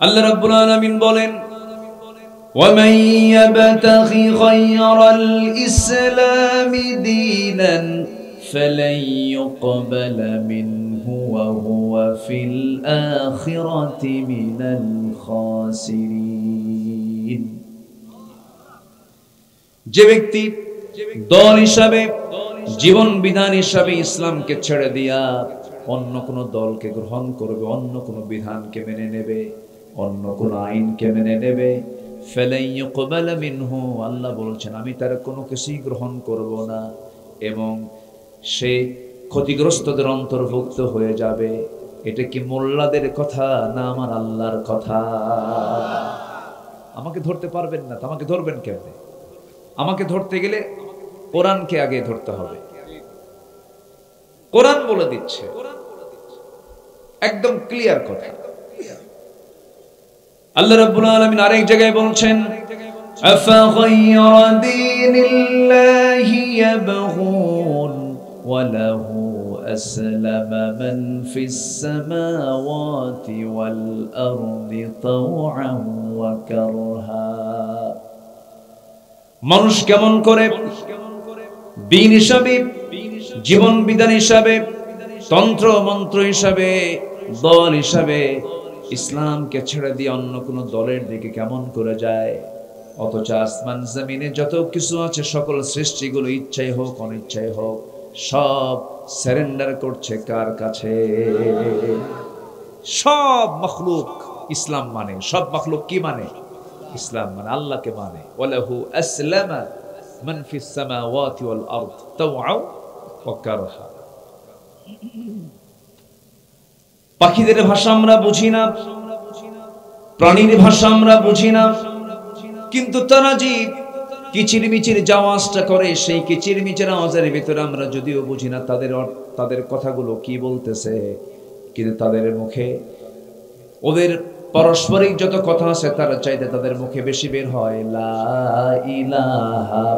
আল্লাহ রাব্বুল আলামিন বলেন, وَمَن يَبْتَغِ غَيْرَ الْإِسْلَامِ دِينًا فَلَن يُقْبَلَ مِنْهُ وَهُوَ فِي الْآخِرَةِ مِنَ الْخَاسِرِينَ। যে ব্যক্তি দল হিসাবে, জীবন বিধান হিসাবে ইসলামকে ছেড়ে দিয়া অন্য কোন দলকে গ্রহণ করবে, অন্য কোন বিধানকে মেনে নেবে, অন্য কোন আইনকে মেনে নেবে, ফালাই ইউকবাল মিনহু, আল্লাহ বলছেন আমি তার কোনো কিছুই গ্রহণ করব না এবং সে ক্ষতিগ্রস্তদের অন্তর্ভুক্ত হয়ে যাবে। এটা কি মোল্লাদের কথা না আমার আল্লাহর কথা? আমাকে ধরতে পারবেন না, আমাকে ধরবেন কেমনে? আমাকে ধরতে গেলে কোরআনকে আগে ধরতে হবে। কোরআন বলে দিচ্ছে, একদম ক্লিয়ার কথা। আল্লাহ রাব্বুল আলামিন আরেক জায়গায় বলছেন, আফাগায়রা দীনিল্লাহি ইয়াবগুন ওয়া লাহু আসলামা মান ফিস সামাওয়াতি ওয়াল আরদি তাওআন ওয়া কারহা। মানুষ কেমন করে দ্বীন হিসাবে, জীবন বিধান হিসাবে, তন্ত্র মন্ত্র হিসাবে, দল হিসাবে ইসলামকে ছেড়ে দিয়ে অন্য কোন দলের দিকে কেমন করে যায়? অথচ আসমান জমিনে যত কিছু আছে সকল সৃষ্টিগুলো ইচ্ছাই হোক অনিচ্ছাই হোক সব সারেন্ডার করছে কার কাছে? সব মখলুক ইসলাম মানে, সব মখলুক কি মানে? ইসলাম মানে, আল্লাহকে মানে। ওয়ালাহু আসলামা মান ফিস সামাওয়াতি ওয়াল আরদ তাওআন ওয়া কারহা। পাখিদের ভাষা আমরা বুঝি না, প্রাণীর ভাষা আমরা বুঝি না, কিন্তু তারা যে কিচিরমিচির আওয়াজটা করে, সেই কিচিরমিচির আওয়াজের ভিতরে আমরা যদিও বুঝি না তাদের কথাগুলো কি বলতেছে, কিন্তু তাদের মুখে, ওদের পারস্পরিক যত কথা আছে তার চাইতে তাদের মুখে বেশি বের হয় লা ইলাহা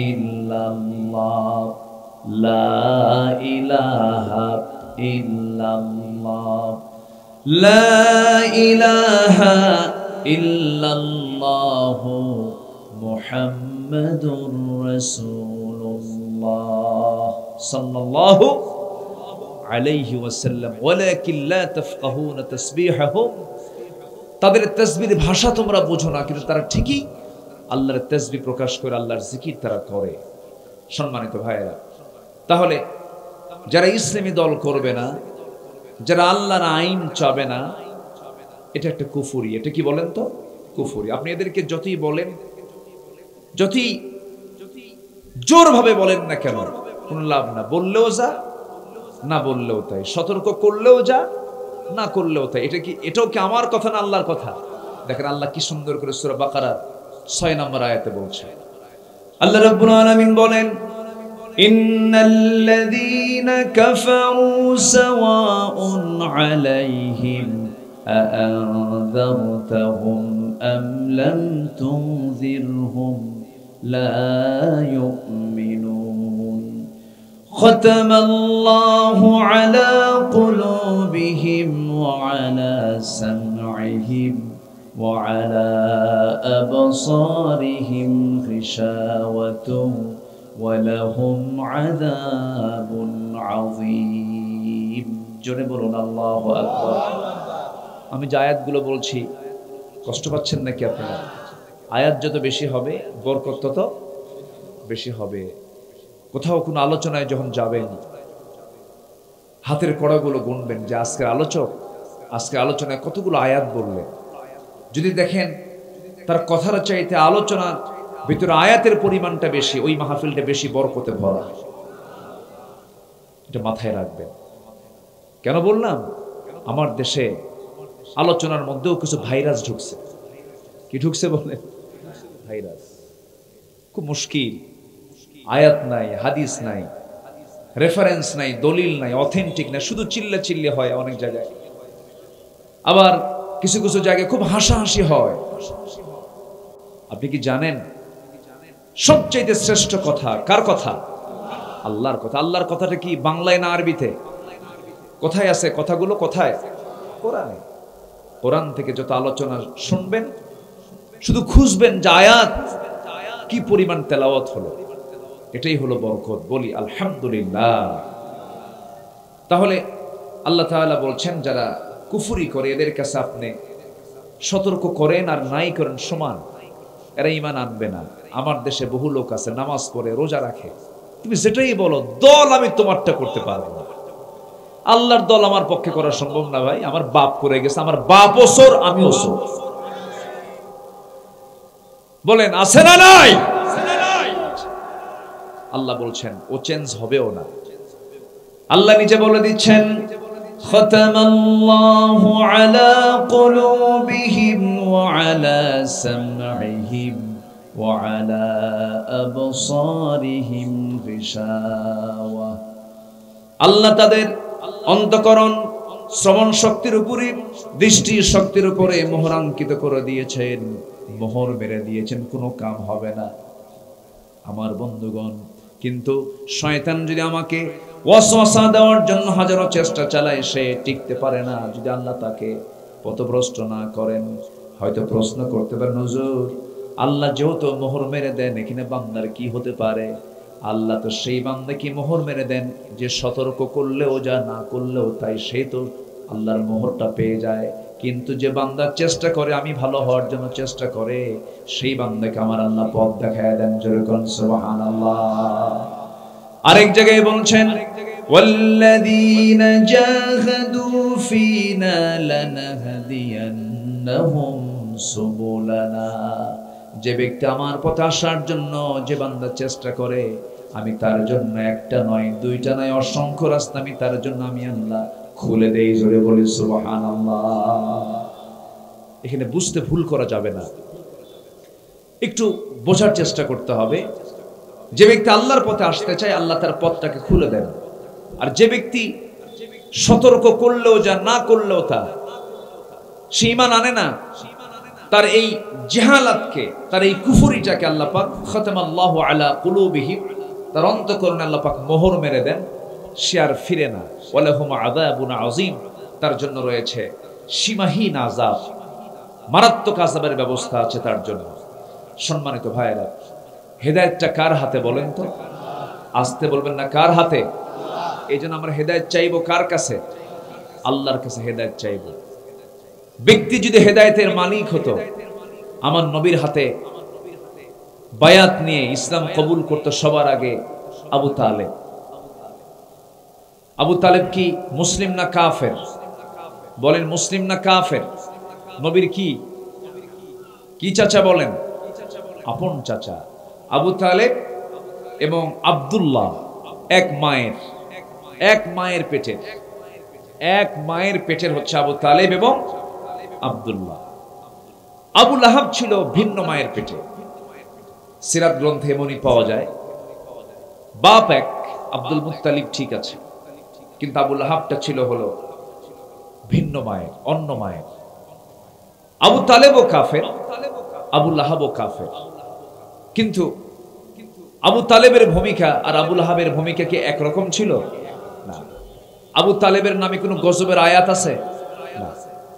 ইল্লাল্লাহ, লা ইলাহা ইল্লাল্লাহ, লা ইলাহা ইল্লাল্লাহ মুহাম্মাদুর রাসূলুল্লাহ সাল্লাল্লাহু আলাইহি ওয়াসাল্লাম ওয়ালাকিন লা তাফকাহুনা তাসবিহাহুম। তাদের তাসবিহর ভাষা তোমরা বুঝো না, কিন্তু তারা ঠিকই আল্লাহর তাসবিহ প্রকাশ করে, আল্লাহর জিকির তারা করে। সম্মানিত ভাইয়েরা, তাহলে যারা ইসলামী দল করবে না, যারা আল্লাহর আইন চাবে না, এটা একটা কুফরি। এটা কি বলেন তো? কুফরি। আপনি এদেরকে যতই বলেন, যতই জোরভাবে বলেন না কেন, কোনো লাভ না। বললেও যা, না বললেও তাই। সতর্ক করলেও যা, না করলেও তাই। এটাও কি আমার কথা না আল্লাহর কথা? দেখেন আল্লাহ কি সুন্দর করে সূরা বাকারার 6 নম্বর আয়াতে বলছে। আল্লাহ রাব্বুল আলামিন বলেন, ইন্নাল্লাযীনা কাফারু সাওয়াউন আলাইহিম আআনযারতাহুম আম লাম তুনযিরহুম লা ইউমিনুন। খাতামাল্লাহু আলা কুলুবিহিম ওয়া আলা সাম'ইহিম ওয়া আলা আবসারিহিম গিশাওয়াতুন ওয়া লাহুম আযাবুন আযীম। জোরে বলুন আল্লাহু আকবার। আমি যে আয়াতগুলো বলছি, কষ্ট পাচ্ছেন নাকি আপনারা? আয়াত যত বেশি হবে বরকত তত বেশি হবে। কোথাও কোনো আলোচনায় যখন যাবেন, হাতের কড়াগুলো গুনবেন যে আজকের আলোচনায় কতগুলো আয়াত বললেন। যদি দেখেন তার কথার চাইতে আলোচনার ভিতরে আয়াতের পরিমাণটা বেশি, ওই মাহফিলটা বেশি বরকতে ভরা। এটা মাথায় রাখবেন। কেন বললাম? আমার দেশে আলোচনার মধ্যেও কিছু ভাইরাস ঢুকছে। কি ঢুকছে বলেন? ভাইরাস। খুব মুশকিল। আয়াত নাই, হাদিস নাই, রেফারেন্স নাই, দলিল নাই, অথেন্টিক নাই, শুধু চিল্লাচিল্লি হয় অনেক জায়গায়। আবার কিছু কিছু জায়গায় খুব হাসাহাসি হয়। আপনি কি জানেন সবচেয়ে শ্রেষ্ঠ কথা কার কথা? আল্লাহর কথা। আল্লাহর কথাটা কি বাংলায় না আরবিতে? কোথায় আছে কথাগুলো? কোথায়? কোরআনে। কোরআন থেকে যত আলোচনা শুনবেন শুধু খুঁজবেন যে আয়াত কি পরিমাণ তেলাওয়াত হলো, এটাই হলো বরকত। বলি আলহামদুলিল্লাহ। তাহলে আল্লাহ তাআলা বলছেন যারা কুফরি করে এদের কাছে আপনি সতর্ক করেন আর নাই করেন সমান, এরা ঈমান আনবে না। আমার দেশে বহু লোক আছে নামাজ পড়ে রোজা রাখে, তুমি যেটাই বলো দল আমি তোমারটা করতে পারবো না। আল্লাহর দল আমার পক্ষে করা সম্ভব না ভাই, আমার বাপ করে গেছে, আমার বাপ ওসর আমিও ওসর। বলেন আছে না নাই? আল্লাহ বলছেন ও চেঞ্জ হবেও না। আল্লাহ নিজে বলে দিচ্ছেন খতামাল্লাহু আলা কুলুবিহিম ওয়া আলা সামঈহিম ওয়া আলা আবসারিহিম গিশাওয়া। আল্লাহ তাদের অন্তঃকরণ শ্রবণ শক্তির উপরে, দৃষ্টি শক্তির উপরে মোহরাঙ্কিত করে দিয়েছেন, মোহর মেরে দিয়েছেন, কোনো কাম হবে না আমার বন্ধুগণ। কিন্তু শয়তান যদি আমাকে ওয়াসওয়াসা দেওয়ার জন্য হাজারো চেষ্টা চালায়, সে টিকতে পারে না যদি আল্লাহ তাকে পথভ্রষ্ট না করেন। হয়তো প্রশ্ন করতে পারেন হুজুর, আল্লাহ যেহেতু মোহর মেরে দেন, এখানে বান্দার কি হতে পারে? আল্লাহ তো সেই বান্দাকে মোহর মেরে দেন যে সতর্ক করলেও যা, না করলেও তাই, সে তো আল্লাহর মোহরটা পেয়ে যায়। কিন্তু যে বান্দা চেষ্টা করে, আমি ভালো হওয়ার জন্য চেষ্টা করে, সেই বান্দাকে আমার আল্লাহ পথ দেখায় দেন। জোরে কোন সুবহানাল্লাহ। আরেক জায়গায় বলছেন ওয়াল্লাযীনা জাহাদু ফীনা লানাহদিয়ান্নাহুম সুবুলানা। যে ব্যক্তি আমার পথে আসার জন্য, যে বান্দা চেষ্টা করে, আমি তার জন্য একটা নয়, দুইটা নয়, অসংখ্য রাস্তা আমি তার জন্য আমি আল্লাহ খুলে দেই। জোরে বলি সুবহানাল্লাহ। এখানে বুঝতে ভুল করা যাবে না, একটু বোঝার চেষ্টা করতে হবে। যে ব্যক্তি আল্লাহর পথে আসতে চায়, আল্লাহ তার পথটাকে খুলে দেন। আর যে ব্যক্তি সতর্ক করলেও যা, না করলেও তা, সে ঈমান আনে না, তার এই জাহালাতকে, তার এই কুফরিটাকে আল্লাহ পাক খতামাল্লাহু আলা কুলুবিহিম, তার অন্তঃকরণে আল্লাহ পাক মোহর মেরে দেন, সে আর ফিরে না। ওয়ালাহুম আযাবুন আযীম, তার জন্য রয়েছে সীমাহীন আযাব, মারাত্মক আযাবের ব্যবস্থা আছে তার জন্য। সম্মানিত ভাইয়েরা, হেদায়েতটা কার হাতে বলেন তো? আসতে বলবেন না, কার হাতে? এই জন্য আমরা হেদায়েত চাইবো কার কাছে? আল্লাহর কাছে হেদায়েত চাইবো। ব্যক্তি যদি হেদায়েতের মালিক হতো, আমার নবীর হাতে বায়াত নিয়ে ইসলাম কবুল করতে সবার আগে আবু তালেব। আবু তালেব কি মুসলিম না কাফের? বলেন মুসলিম না কাফের? নবীর কি কি চাচা বলেন? আপন চাচা। আবু তালেব এবং আব্দুল্লাহ এক মায়ের পেটের হচ্ছে আবু তালেব এবং আব্দুল্লাহ। আবু লাহাব ছিল ভিন্ন মায়ের পেটে, সিরাত গ্রন্থে এমনই পাওয়া যায়। বাপ এক, আব্দুল মুত্তালিব ঠিক আছে, কিন্তু আবু লাহাবটা ছিল হলো ভিন্ন মায়ের, অন্য মায়ের। আবু তালেবও কাফের, আবু লাহাবও কাফের। কিন্তু আবু তালেবের ভূমিকা আর আবু লাহাবের ভূমিকা কি একরকম ছিল? না। আবু তালেবের নামে কোনো গজবের আয়াত আছে? না।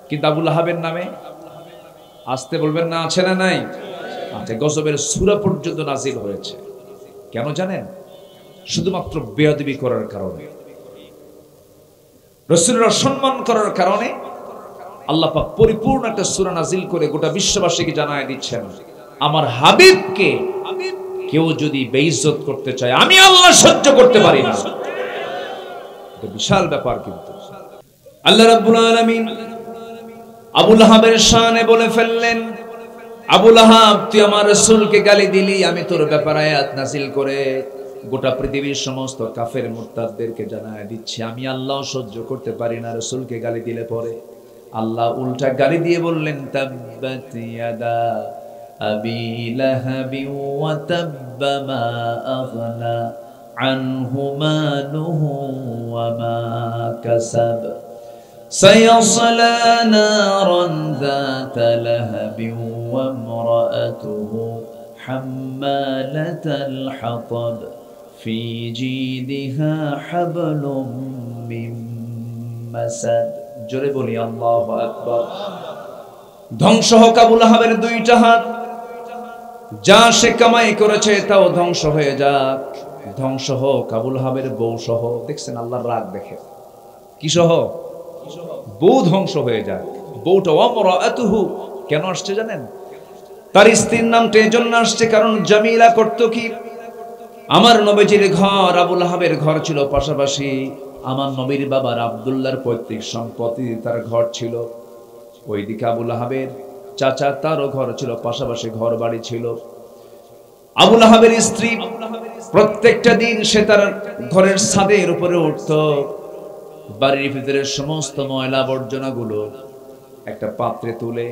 কিন্তু আবু লাহাবের নামে, আসতে বলবেন না, আছে না নাই? আছে। গজবের সূরা পর্যন্ত নাজিল হয়েছে। কেন জানেন? শুধুমাত্র বেয়াদবি করার কারণে, রাসূলের অসম্মান করার কারণে আল্লাহ পাক পরিপূর্ণ একটা সূরা নাজিল করে গোটা বিশ্ববাসীকে জানায় দিচ্ছেন, আমার হাবিবকে কেউ যদি বেইজ্জত করতে চায়, আমি আল্লাহ সহ্য করতে পারি না। এটা বিশাল ব্যাপার। কিন্তু আল্লাহ রাব্বুল আলামিন আবু লাহাবের শানে বলে ফেললেন, আবু লাহাব তুই আমার রাসূলকে গালি দিলি, আমি তোর ব্যাপারে আয়াত নাযিল করে গোটা পৃথিবীর সমস্ত কাফের মুরতাদদেরকে জানায় দিচ্ছি, আমি আল্লাহ সহ্য করতে পারি না রাসূলকে গালি দিলে পরে। আল্লাহ উল্টা গালি দিয়ে বললেন, তাব্বাত ইয়াদা আবি লাহাবি ওয়া তাব্বা মা আগনা আনহু মালুহু ওয়া মা কাসাব সায়াসলা নারান যাতা লাহাবি ওয়া ইমরাআতুহু হাম্মালাতাল হাতাব ফি জিদিহা হাবলুম মিন মাসাদ। জোরে বলি আল্লাহু আকবার। ধ্বংস হোক আবু লাহাবের দুইটা হাত, যা সে কামাই করেছে তাও ধ্বংস হয়ে যাক, ধ্বংস হোক আবু লাহাবের বউ সহ। দেখছেন আল্লাহর রাগ দেখে, কি সহ? বউ ধ্বংস হয়ে যাক। বউটা ওয়ামরাআতুহু কেন আসছে জানেন? তার স্ত্রীর নামটা এই জন্য আসছে কারণ জামিলা করত কি, আমার নবীজির ঘর আবু লাহাবের ঘর ছিল পাশাপাশি, আমার নবীর বাবার আব্দুল্লাহর পৈতৃক সম্পত্তি তার ঘর ছিল ওইদিকে, আবু লাহাবের চাচা তারও ঘর ছিল পাশাপাশি, ঘর বাড়ি ছিল। আবু লাহাবের স্ত্রী প্রত্যেকটা দিন সে তার ঘরের ছাদের উপরে উঠত, বাড়ির ভিতরে সমস্ত ময়লা আবর্জনাগুলো একটা পাত্রে তুলে,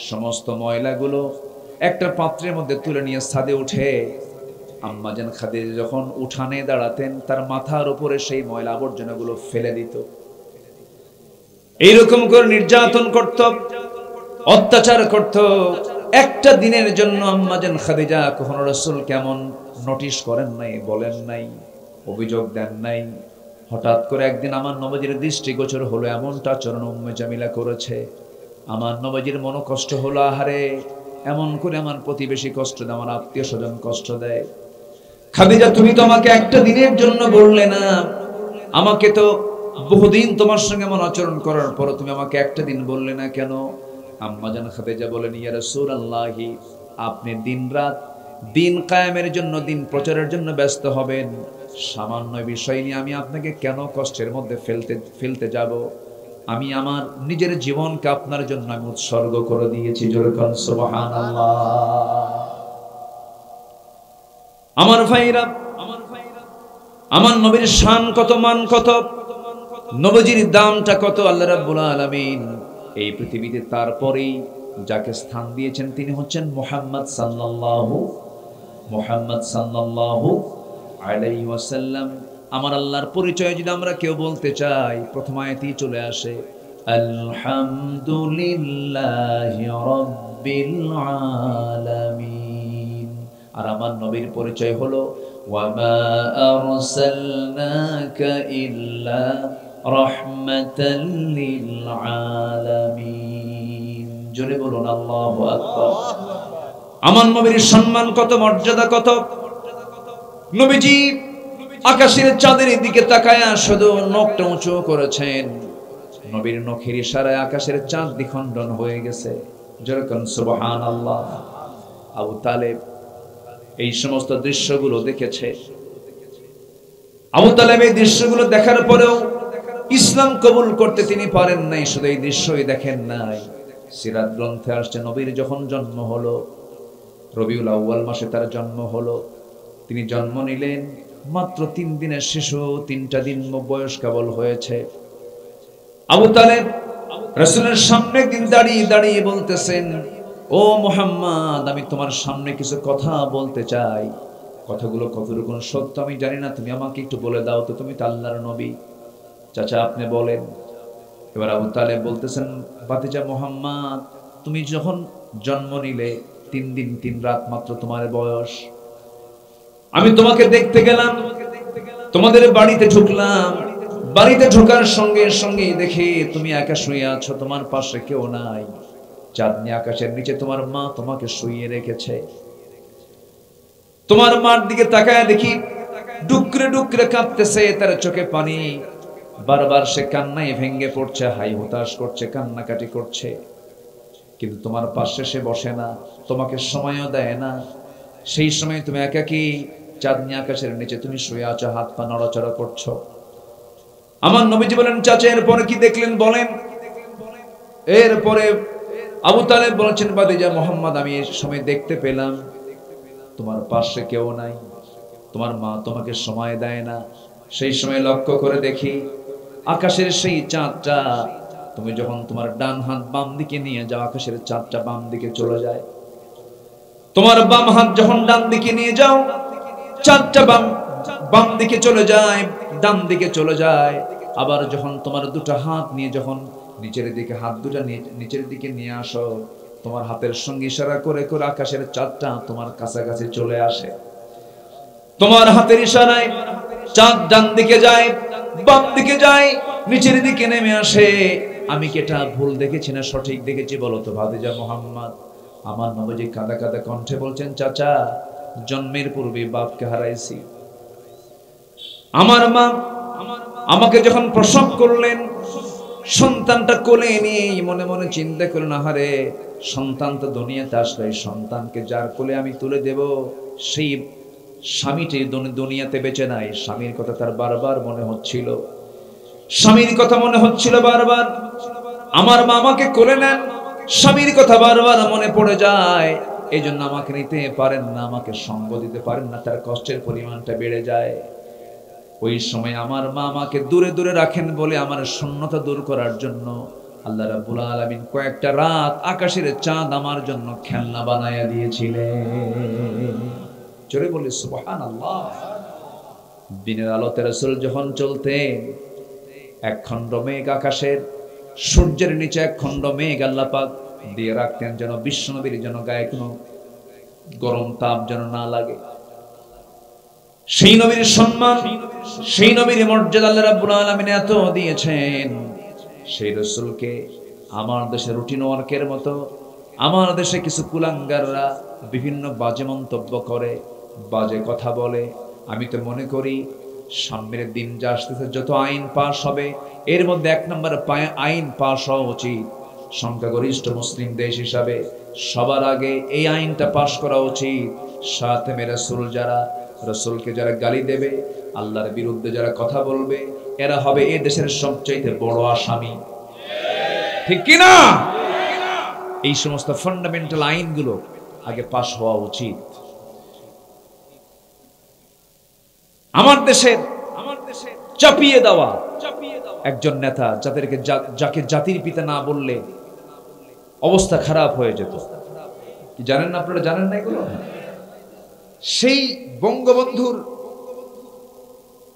সমস্ত ময়লাগুলো একটা পাত্রের মধ্যে তুলে নিয়ে ছাদে উঠে আম্মাজান খাদিজা যখন উঠানে দাঁড়াতেন তার মাথার উপরে সেই ময়লা আবর্জনাগুলো ফেলে দিত। এইরকম করে নির্যাতন করত, অত্যাচার করত। একটা দিনের জন্য আম্মাজান খাদিজা কখনো রাসূল কেমন নোটিশ করেন নাই, বলেন নাই, অভিযোগ দেন নাই। হঠাৎ করে একদিন আমার নবীজির দৃষ্টিগোচর হলো এমনটা আচরণ উম্মে জামিলা করেছে। আমার নবীজির মনে কষ্ট হলো, আহারে এমন করে আমার প্রতিবেশী কষ্ট দেয়, আমার আত্মীয় স্বজন কষ্ট দেয়। খাদিজা তুমি তো আমাকে একটা দিনের জন্য বললে না, আমাকে তো বহুদিন তোমার সঙ্গে এমন আচরণ করার পর তুমি আমাকে একটা দিন বললে না কেন? আম্মাজান খাদিজা বলেন, ইয়া রাসূলুল্লাহি আপনি দিনরাত দিন কায়েমের জন্য, দিন প্রচারের জন্য ব্যস্ত হবেন, সামান্য বিষয় নিয়ে আমি আপনাকে কেন কষ্টের মধ্যে ফেলতে যাব? আমি আমার নিজের জীবনকে আপনার জন্য আমি উৎসর্গ করে দিয়েছি। জোরে কোন সুবহানাল্লাহ। আমার ভাইরা, আমার নবীর শান কত, মান কত, নবীজির দামটা কত আল্লাহ রাব্বুল আলামিন এই পৃথিবীতে তারপরেই যাকে স্থান দিয়েছেন তিনি হচ্ছেন মুহাম্মদ সাল্লাল্লাহু আলাইহি ওয়াসাল্লাম। আমার আল্লাহর পরিচয় যদি আমরা কেউ বলতে চাই, প্রথম আয়াতেই চলে আসে আলহামদুলিল্লাহি রাব্বিল আলামিন। আর আমার নবীর পরিচয় হলো ওয়ামা আরসালনাকা ইল্লা রাহমাতাল লিল আলামিন। জোরে বলুন আল্লাহু আকবার। আমার নবীর সম্মান কত, মর্যাদা কত। নবীজি আকাশের চাঁদের দিকে তাকায়া শুধু নখটা উঁচু করেছেন, নবীর নখের ইশারায় আকাশের চাঁদ দ্বিখণ্ডন হয়ে গেছে। যেরকম সুবহানাল্লাহ। আবু তালেব এই সমস্ত দৃশ্যগুলো দেখেছে। আবু তালেব এই দৃশ্যগুলো দেখার পরেও ইসলাম কবুল করতে তিনি পারেন নাই। শুধু এই দৃশ্যই দেখেন নাই, সিরাত গ্রন্থে আসছে নবীর যখন জন্ম হলো, রবিউল আউয়াল মাসে তার জন্ম হলো, তিনি জন্ম নিলেন মাত্র 3 দিনের শিশু, 3টা দিন বয়স কেবল হয়েছে। আবু তালেব রাসূলের সামনে একদিন দাঁড়িয়ে বলতেছেন, ও মুহাম্মদ আমি তোমার সামনে কিছু কথা বলতে চাই, কথাগুলো কতটুকু সত্য আমি জানি না, তুমি আমাকে একটু বলে দাও তো, তুমি তো আল্লাহর নবী। চাচা আপনি বলেন। এবার আবু তালেব বলতেছেন, ভাতিজা মুহাম্মদ তুমি যখন জন্ম নিলে 3 দিন 3 রাত মাত্র তোমার বয়স, আমি তোমাকে দেখতে গেলাম, তোমাদের বাড়িতে ঢুকলাম, বাড়িতে ঢোকার সঙ্গে সঙ্গে দেখে তুমি একা শুয়ে আছো, তোমার পাশে কেউ নাই, চাঁদনি আকাশের নিচে তোমার মা তোমাকে শুইয়ে রেখেছে। তোমার মার দিকে তাকায় দেখি ডুকরে ডুকরে কাঁদতেছে, তার চোখে পানি, বারবার সে কান্নায় ভেঙে পড়ছে, হাই হতাশ করছে, কান্নাকাটি করছে। কিন্তু তোমার পাশে সে বসে না, তোমাকে সময়ও দেয় না। সেই সময় তুমি একাকী চাঁদনি আকাশের নিচে তুমি শুয়ে আছো, হাত পা নড়াচড়া করছো। আমার নবীজি বলেন, চাচা এরপরে কি দেখলেন বলেন? এরপরে আবু তালেব বলেছেন, ভাতিজা মুহাম্মদ আমি এই সময় দেখতে পেলাম তোমার পাশে কেউ নাই, তোমার মা তোমাকে সময় দেয় না। সেই সময় লক্ষ্য করে দেখি আকাশের সেই চাঁদটা, তুমি যখন তোমার ডান হাত বাম দিকে নিয়ে যাও, আকাশের চাঁদটা বাম দিকে চলে যায়। তোমার বাম হাত যখন ডান দিকে নিয়ে যাও, চাঁদটা বাম দিকে চলে যায়, ডান দিকে চলে যায়। আবার যখন তোমার দুটো হাত নিয়ে যখন নিচের দিকে, হাত দুটো নিচের দিকে নিয়ে আসো, তোমার হাতের সঙ্গে ইশারা করে করে আকাশের চাঁদটা তোমার কাছাকাছি চলে আসে। তোমার হাতের ইশারায় চাঁদ ডান দিকে যায়, বাম দিকে যায়, নিচের দিকে নেমে আসে। আমি কি এটা ভুল দেখেছি না সঠিক দেখেছি বলো তো ভাতিজা মুহাম্মদ। আমার নবীজি কাঁদা কাঁদা কণ্ঠে বলছেন, চাচা জন্মের পূর্বে বাপকে হারাইছি। আমার মা আমাকে যখন প্রসব করলেন, সন্তানটা কোলে নিয়ে মনে মনে চিন্তা করলেন, আহারে সন্তান তো দুনিয়াতে আসলো, এই সন্তানকে যার কোলে আমি তুলে দেব সেই স্বামীটি দুনিয়াতে বেঁচে নাই। স্বামীর কথা তার বারবার মনে হচ্ছিল, স্বামীর কথা মনে হচ্ছিল বারবার। আমার মা আমাকে কোলে নেন, স্বামীর কথা বারবার মনে পড়ে যায়, এই জন্য আমাকে নিতে পারেন না, আমাকে সঙ্গ দিতে পারেন না, তার কষ্টের পরিমাণটা বেড়ে যায়। ওই সময় আমার মা আমাকে দূরে দূরে রাখেন বলে আমার শূন্যতা দূর করার জন্য আল্লাহ রাব্বুল আলামিন কয়েকটা রাত আকাশের চাঁদ আমার জন্য খেলনা বানায়া দিয়েছিলেন। জোরে বলি সুবহানাল্লাহ। দিনের আলোতে রাসূল যখন চলতেন, এক খণ্ড মেঘ আকাশের, সূর্যের নিচে এক খণ্ড মেঘ আল্লাহ পাক দিয়ে রাখতেন, যেন বিশ্বনবীর যেন গায়ে কোনো গরম তাপ যেন না লাগে। সেই নবীর সম্মান, সেই নবীর মর্যাদা আল্লাহ রাব্বুল আলামিন এত দিয়েছেন, সেই রাসূলকে আমার দেশে রুটিন ওয়ার্কের মতো আমার দেশে কিছু কুলাঙ্গাররা বিভিন্ন বাজে মন্তব্য করে, বাজে কথা বলে। আমি তো মনে করি সামনের দিন যা আসতেছে, যত আইন পাশ হবে এর মধ্যে এক নম্বর আইন পাশ হওয়া উচিত সংখ্যাগরিষ্ঠ মুসলিম দেশ হিসাবে সবার আগে এই আইনটা পাশ করা উচিত, সাথে রাসূল যারা রাসূলকে যারা গালি দেবে, আল্লাহর বিরুদ্ধে যারা কথা বলবে, এরা হবে এই দেশের সবচেয়ে বড় আসামি। ঠিক কি না? এই সমস্ত ফান্ডামেন্টাল আইনগুলো আগে পাশ হওয়া উচিত। আমার দেশের চাপিয়ে দেওয়া একজন নেতা, যাকে জাতির পিতা না বললে অবস্থা খারাপ হয়ে যেত, কি জানেন না আপনারা? জানেন না এগুলো? সেই বঙ্গবন্ধুর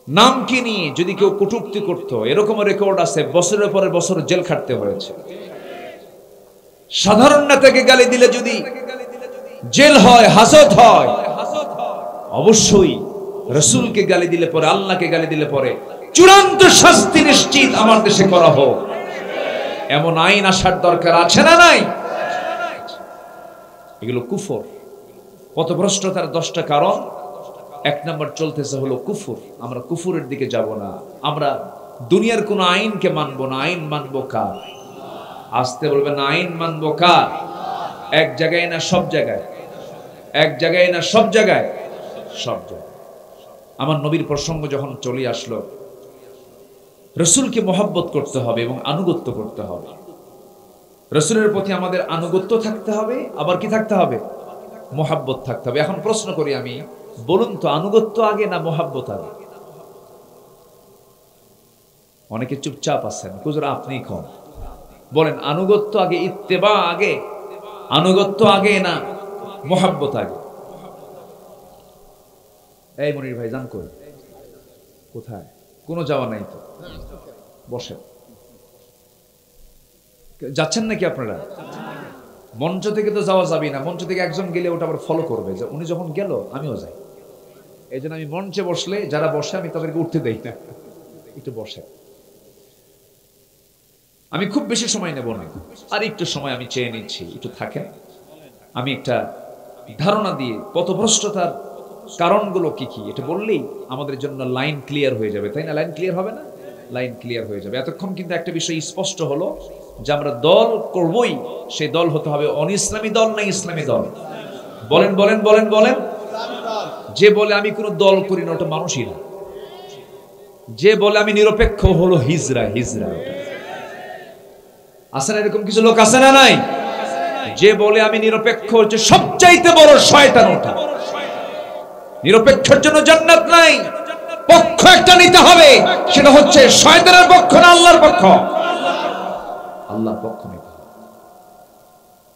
নামকে নিয়ে যদি কেউ কটূক্তি করতো, এরকম রেকর্ড আছে, বছরের পরে বছর জেল খাটতে হয়েছে। সাধারণ নেতাকে গালি দিলে যদি জেল হয়, হাজত হয়, অবশ্যই রাসূলকে গালি দিলে পরে, আল্লাহকে গালি দিলে পরে চূড়ান্ত শাস্তি নিশ্চিত আমার দেশে করা হোক, এমন আইন আসার দরকার আছে না নাই? এগুলো কুফর, পথভ্রষ্টতার 10টা কারণ। এক নম্বর চলতেছে হলো কুফর। আমরা কুফরের দিকে যাব না, আমরা দুনিয়ার কোন আইনকে মানবো না। আইন মানবো কার? আসতে বলবেন, আইন মানবো কার? এক জায়গায় না সব জায়গায়? এক জায়গায় না সব জায়গায়? সব জায়গায়। আমার নবীর প্রসঙ্গ যখন চলে আসলো, রাসূলকে মহব্বত করতে হবে এবং আনুগত্য করতে হবে। রাসূলের প্রতি আমাদের আনুগত্য থাকতে হবে, আবার কি থাকতে হবে? মহব্বত থাকতে হবে। এখন প্রশ্ন করি আমি, বলুন তো, আনুগত্য আগে না মহব্বত আগে? অনেকে চুপচাপ আছেন, হুজুর আপনি কম বলেন, আনুগত্য আগে, ইত্তেবা আগে, আনুগত্য আগে না মহব্বত আগে? এই মনির ভাই জান কই? কোথায়? কোনো যাওয়া নাই তো, বসেন। যাচ্ছেন নাকি আপনারা? মঞ্চ থেকে তো যাওয়া যাবে না, মঞ্চ থেকে একজন গেলে ওটা আবার ফলো করবে, যে উনি যখন গেল আমিও যাই। এই জন্য আমি মঞ্চে বসলে যারা বসে আমি তাদেরকে উঠতে দেই না, একটু বসে। আমি খুব বেশি সময় নেব না, আর একটু সময় আমি চেয়ে নিচ্ছি, একটু থাকেন। আমি একটা ধারণা দিয়ে পথভ্রষ্টতার কারণগুলো কি কি এটা বললেই আমাদের জন্য লাইন ক্লিয়ার হয়ে যাবে, তাই না? লাইন ক্লিয়ার হবে না? লাইন ক্লিয়ার হয়ে যাবে। এতক্ষণ কিন্তু একটা বিষয় স্পষ্ট হলো যে আমরা দল করবই, সেই দল হতে হবে অনিসলামী দল না ইসলামী দল? বলেন বলেন বলেন বলেন। যে বলে আমি কোনো দল করি না, ওটা মানুষই না। যে বলে আমি নিরপেক্ষ, হলো হিজরা। হিজরা ওটা আছে না? এরকম কিছু লোক আছে না নাই? যে বলে আমি নিরপেক্ষ হচ্ছে সবচাইতে বড় শয়তান ওটা। নিরপেক্ষের জন্য জান্নাত নাই, পক্ষ একটা নিতে হবে, সেটা হচ্ছে শয়তানের পক্ষ না আল্লাহর পক্ষ? আল্লাহর পক্ষ নিতে হবে।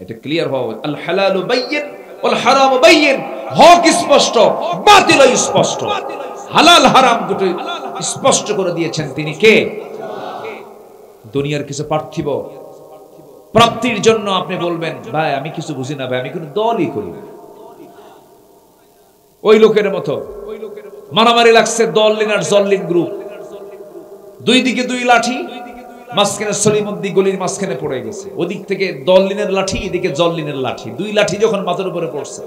এটা ক্লিয়ার হওয়া। আল হালালু বাইয়িন ওয়াল হারামু বাইয়িন, হক স্পষ্ট, বাতিল স্পষ্ট। হালাল হারাম দুটো স্পষ্ট করে দিয়েছেন তিনি কে? দুনিয়ার কিছু পার্থিব প্রাপ্তির জন্য আপনি বলবেন, ভাই আমি কিছু বুঝি না, ভাই আমি কোনো দলই করি না, ওই লোকের মতো মারামারি লাগছে, দল লিন আর জল্লিন গ্রুপ, দুই দিকে দুই লাঠি, মাঝখানে সলিমুদ্দি গলির মাঝখানে পড়ে গেছে, ওদিক থেকে দল্লিনের লাঠি, এদিকে জল্লিনের লাঠি, দুই লাঠি যখন মাথার উপরে পড়ছে,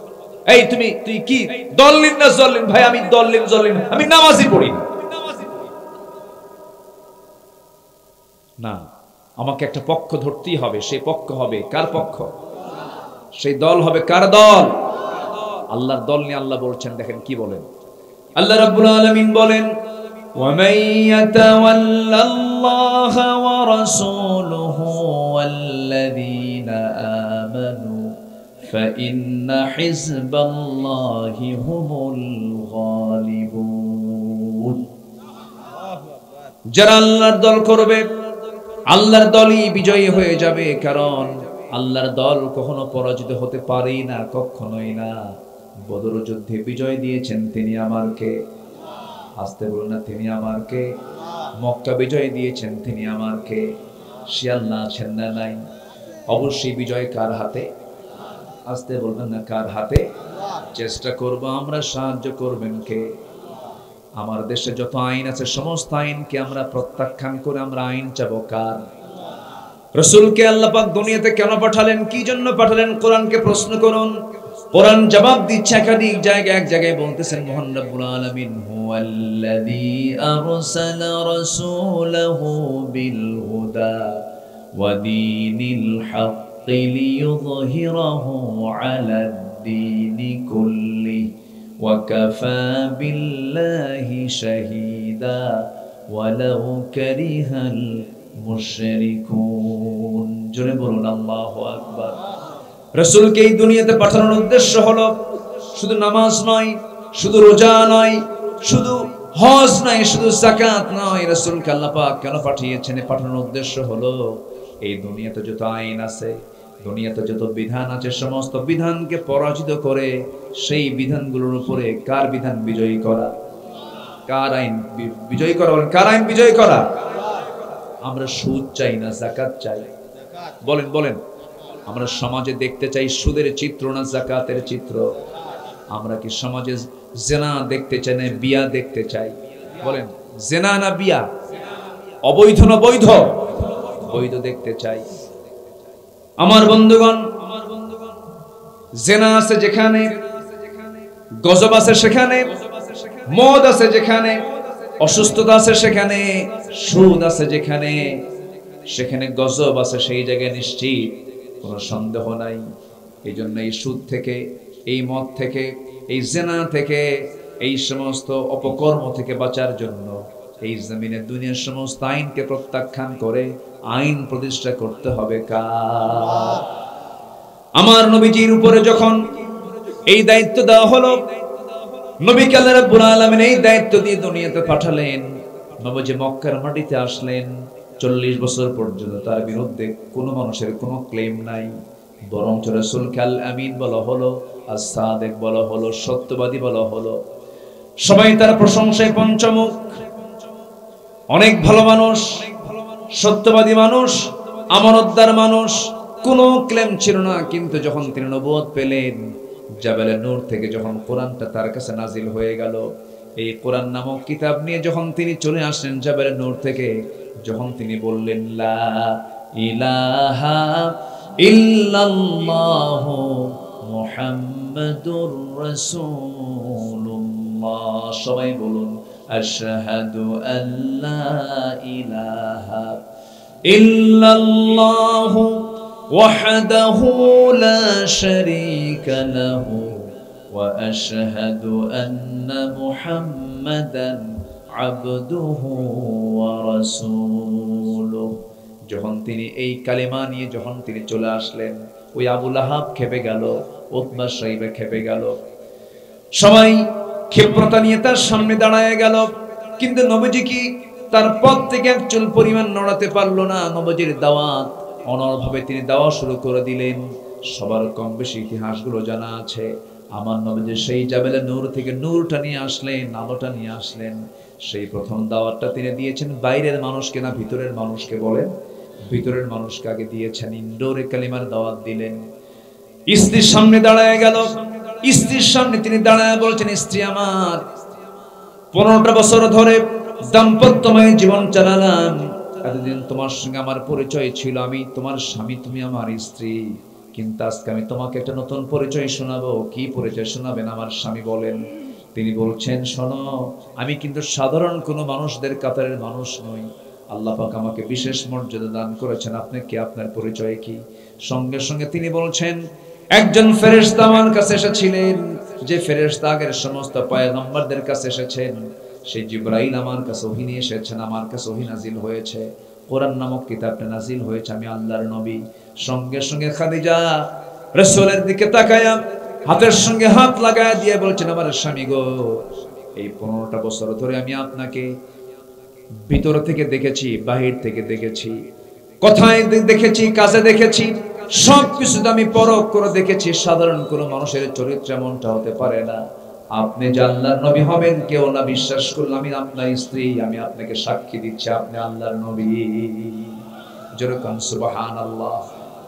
এই তুই কি দল্লিন না জল্লিন? ভাই আমি দল্লিন জল্লিন, আমি নামাজই পড়ি না, আমাকে একটা পক্ষ ধরতেই হবে। সেই পক্ষ হবে কার পক্ষ? সেই দল হবে কার দল? আল্লাহর দল নিয়ে আল্লাহ বলছেন, দেখেন কি বলেন আল্লাহ রাব্বুল আলামিন বলেন, وَمَن يَتَوَلَّ اللَّهَ وَرَسُولَهُ وَالَّذِينَ آمَنُوا فَإِنَّ حِزْبَ اللَّهِ هُمُ الْغَالِبُونَ। যারা আল্লাহর দল করবে, আল্লাহর দলই বিজয়ী হয়ে যাবে, কারণ আল্লাহর দল কখনো পরাজিত হতে পারেই না, কখনোই না। বদর যুদ্ধে বিজয় দিয়েছেন তিনি আমার কে? আসতে বলুন না, তিনি আমার কে? মক্কা বিজয় দিয়েছেন তিনি আমার কে? সে আল্লাহ আছেন না নাই? অবশ্যই বিজয় কার হাতে? আসতে বলবেন না, কার হাতে? চেষ্টা করব আমরা, সাহায্য করবেন কে? আমার দেশে যত আইন আছে সমস্ত আইনকে আমরা প্রত্যাখ্যান করে আমরা আইন চাবো কার? রাসূলকে আল্লাহ পাক দুনিয়াতে কেন পাঠালেন, কি জন্য পাঠালেন? কোরআনকে প্রশ্ন করুন, কোরআন জবাব দিচ্ছে একাধিক জায়গায়। এক জায়গায় বলতেছেন মহান রব্বুল আলামিন, হুয়াল্লাযী আরসালা রাসূলাহু বিল হুদা ওয়া দীনিল হাক্কি লিইয়ুযহিরাহু আলাদ দীনি কুল্লিহি ওয়া কাফা বিল্লাহি শাহীদা ওয়ালাউ কারিহাল মুশরিকুন। জোরে বলুন আল্লাহু আকবার। রাসূলকে এই দুনিয়াতে পাঠানোর উদ্দেশ্য হলো শুধু নামাজ নয়, শুধু রোজা নয়, শুধু হজ নয়, শুধু যাকাত নয়। রাসূলকে আল্লাহ পাক কেন পাঠিয়েছেন? পাঠানোর উদ্দেশ্য হলো এই দুনিয়াতে যত আইন আছে, দুনিয়াতে যত বিধান আছে, সমস্ত বিধানকে পরাজিত করে সেই বিধানগুলোর উপরে কার বিধান বিজয়ী করা? কার আইন বিজয়ী করা? কার আইন বিজয়ী করা? আমরা সুদ চাই না যাকাত চাই? বলেন বলেন, আমরা সমাজে দেখতে চাই সুদের চিত্র না যাকাতের চিত্র? আমরা কি সমাজে জেনা দেখতে চাই না বিয়া দেখতে চাই? বলেন, জেনা না বিয়া? অবৈধ না বৈধ? বৈধ দেখতে চাই। আমার বন্ধুগণ, জেনা আছে যেখানে, গজব আছে সেখানে, মদ আছে যেখানে, অসুস্থতা আছে সেখানে, সুদ আছে যেখানে, সেখানে গজব আছে সেই জায়গায় নিশ্চিত কোনো সন্দেহ নাই। এই জন্য এই সুদ থেকে, এই মদ থেকে, এই জেনা থেকে, এই সমস্ত অপকর্ম থেকে বাঁচার জন্য এই জমিনে দুনিয়ার সমস্ত আইনকে প্রত্যাখ্যান করে আইন প্রতিষ্ঠা করতে হবে কার? আমার নবীজির উপরে যখন এই দায়িত্ব দেওয়া হলো, নবীকে আল্লাহ রাব্বুল আলামিন এই দায়িত্ব দিয়ে দুনিয়াতে পাঠালেন। নবীজি মক্কার মাটিতে আসলেন, 40 বছর পর্যন্ত তার বিরুদ্ধে কোনো মানুষের কোনো ক্লেম নাই, বরং রাসূলকে আল আমিন বলা হলো, as-সাদিক বলা হলো, সত্যবাদী বলা হলো। সবাই তার প্রশংসায় পঞ্চমুখ। অনেক ভালো মানুষ, সত্যবাদী মানুষ, আমানতদার মানুষ, কোনো ক্লেম ছিল না। কিন্তু যখন তিনি নবুয়ত পেলেন, জাবালে নূর থেকে যখন কোরআনটা তার কাছে নাজিল হয়ে গেল, এই কোরআন নামক কিতাব নিয়ে যখন তিনি চলে আসলেন জাবালে নূর থেকে, যখন তিনি বললেন লা ইলাহা ইল্লাল্লাহু মুহাম্মাদুর রাসূলুল্লাহ, সবাই বলুন আশহাদু আল্লা ইলাহা ইল্লাল্লাহু ওয়াহদাহু লা শারীকা লাহু ওয়া আশহাদু আন্না মুহাম্মাদান আবদুহু ওয়া রাসূলুহু। যখন তিনি এই কালেমা নিয়ে যখন তিনি চলে আসলেন, ওই আবু লাহাব খেপে গেল, উতবা সাইবা খেপে গেল, সবাই ক্ষিপ্রতা নিয়ে তার সামনে দাঁড়ায় গেল। কিন্তু নবীজি কি তার পথ থেকে এক চুল পরিমাণ নড়াতে পারলো না। নবীজির দাওয়াত অনড়ভাবে তিনি দাওয়া শুরু করে দিলেন। সবার কম বেশি ইতিহাসগুলো জানা আছে। আমার নবীজি সেই জাবেলে নূর থেকে নূরটা নিয়ে আসলেন, আলোটা নিয়ে আসলেন। সেই প্রথম দাওয়াতটা তিনি দিয়েছেন বাইরের মানুষকে না ভিতরের মানুষকে? বলেন, ভিতরের মানুষকে আগে দিয়েছেন। ইনডোরে কালিমার দাওয়াত দিলেন। স্ত্রীর সামনে দাঁড়ায় গেল। স্ত্রীর সামনে তিনি দাঁড়ায় বলছেন, স্ত্রী আমার, 15টা বছর ধরে দাম্পত্যময় জীবন চালালাম, এতদিন তোমার সঙ্গে আমার পরিচয় ছিল, আমি তোমার স্বামী, তুমি আমার স্ত্রী, কিন্তু আজকে আমি তোমাকে একটা নতুন পরিচয় শোনাবো। কি পরিচয় শোনাবেন আমার স্বামী? বলেন। তিনি বলছেন, শোনো, আমি কিন্তু সাধারণ কোনো মানুষদের কাতারের মানুষ নই। আল্লাহ পাক আমাকে বিশেষ মর্যাদা দান করেছেন। আপনি কি? আপনার পরিচয় কি? সঙ্গে সঙ্গে তিনি বলছেন, একজন ফেরেশতা আমার কাছে এসেছিলেন, যে ফেরেশতা আগের সমস্ত পয়গম্বরদের কাছে এসেছেন, সেই জিবরাইল আমার কাছে ওহী নিয়ে এসেছেন। আমার কাছে ওহী নাজিল হয়েছে, কোরআন নামক কিতাবটা নাজিল হয়েছে, আমি আল্লাহর নবী। সঙ্গে সঙ্গে খাদিজা রাসূলের দিকে তাকায়া হাতের সঙ্গে হাত লাগায় দিয়ে বলছেন, আমার স্বামী গো, এই 15টা বছর ধরে আমি আপনাকে ভিতর থেকে দেখেছি, বাহির থেকে দেখেছি, কথায় দেখেছি, কাজে দেখেছি, সবকিছু আমি পরখ করে দেখেছি। সাধারণ কোনো মানুষের চরিত্র এমনটা হতে পারে না। আপনি যে আল্লাহর নবী হবেন কেউ না বিশ্বাস করল, আমি আপনার স্ত্রী, আমি আপনাকে সাক্ষী দিচ্ছি আপনি আল্লাহর নবী। জোরে বলুন সুবহানাল্লাহ,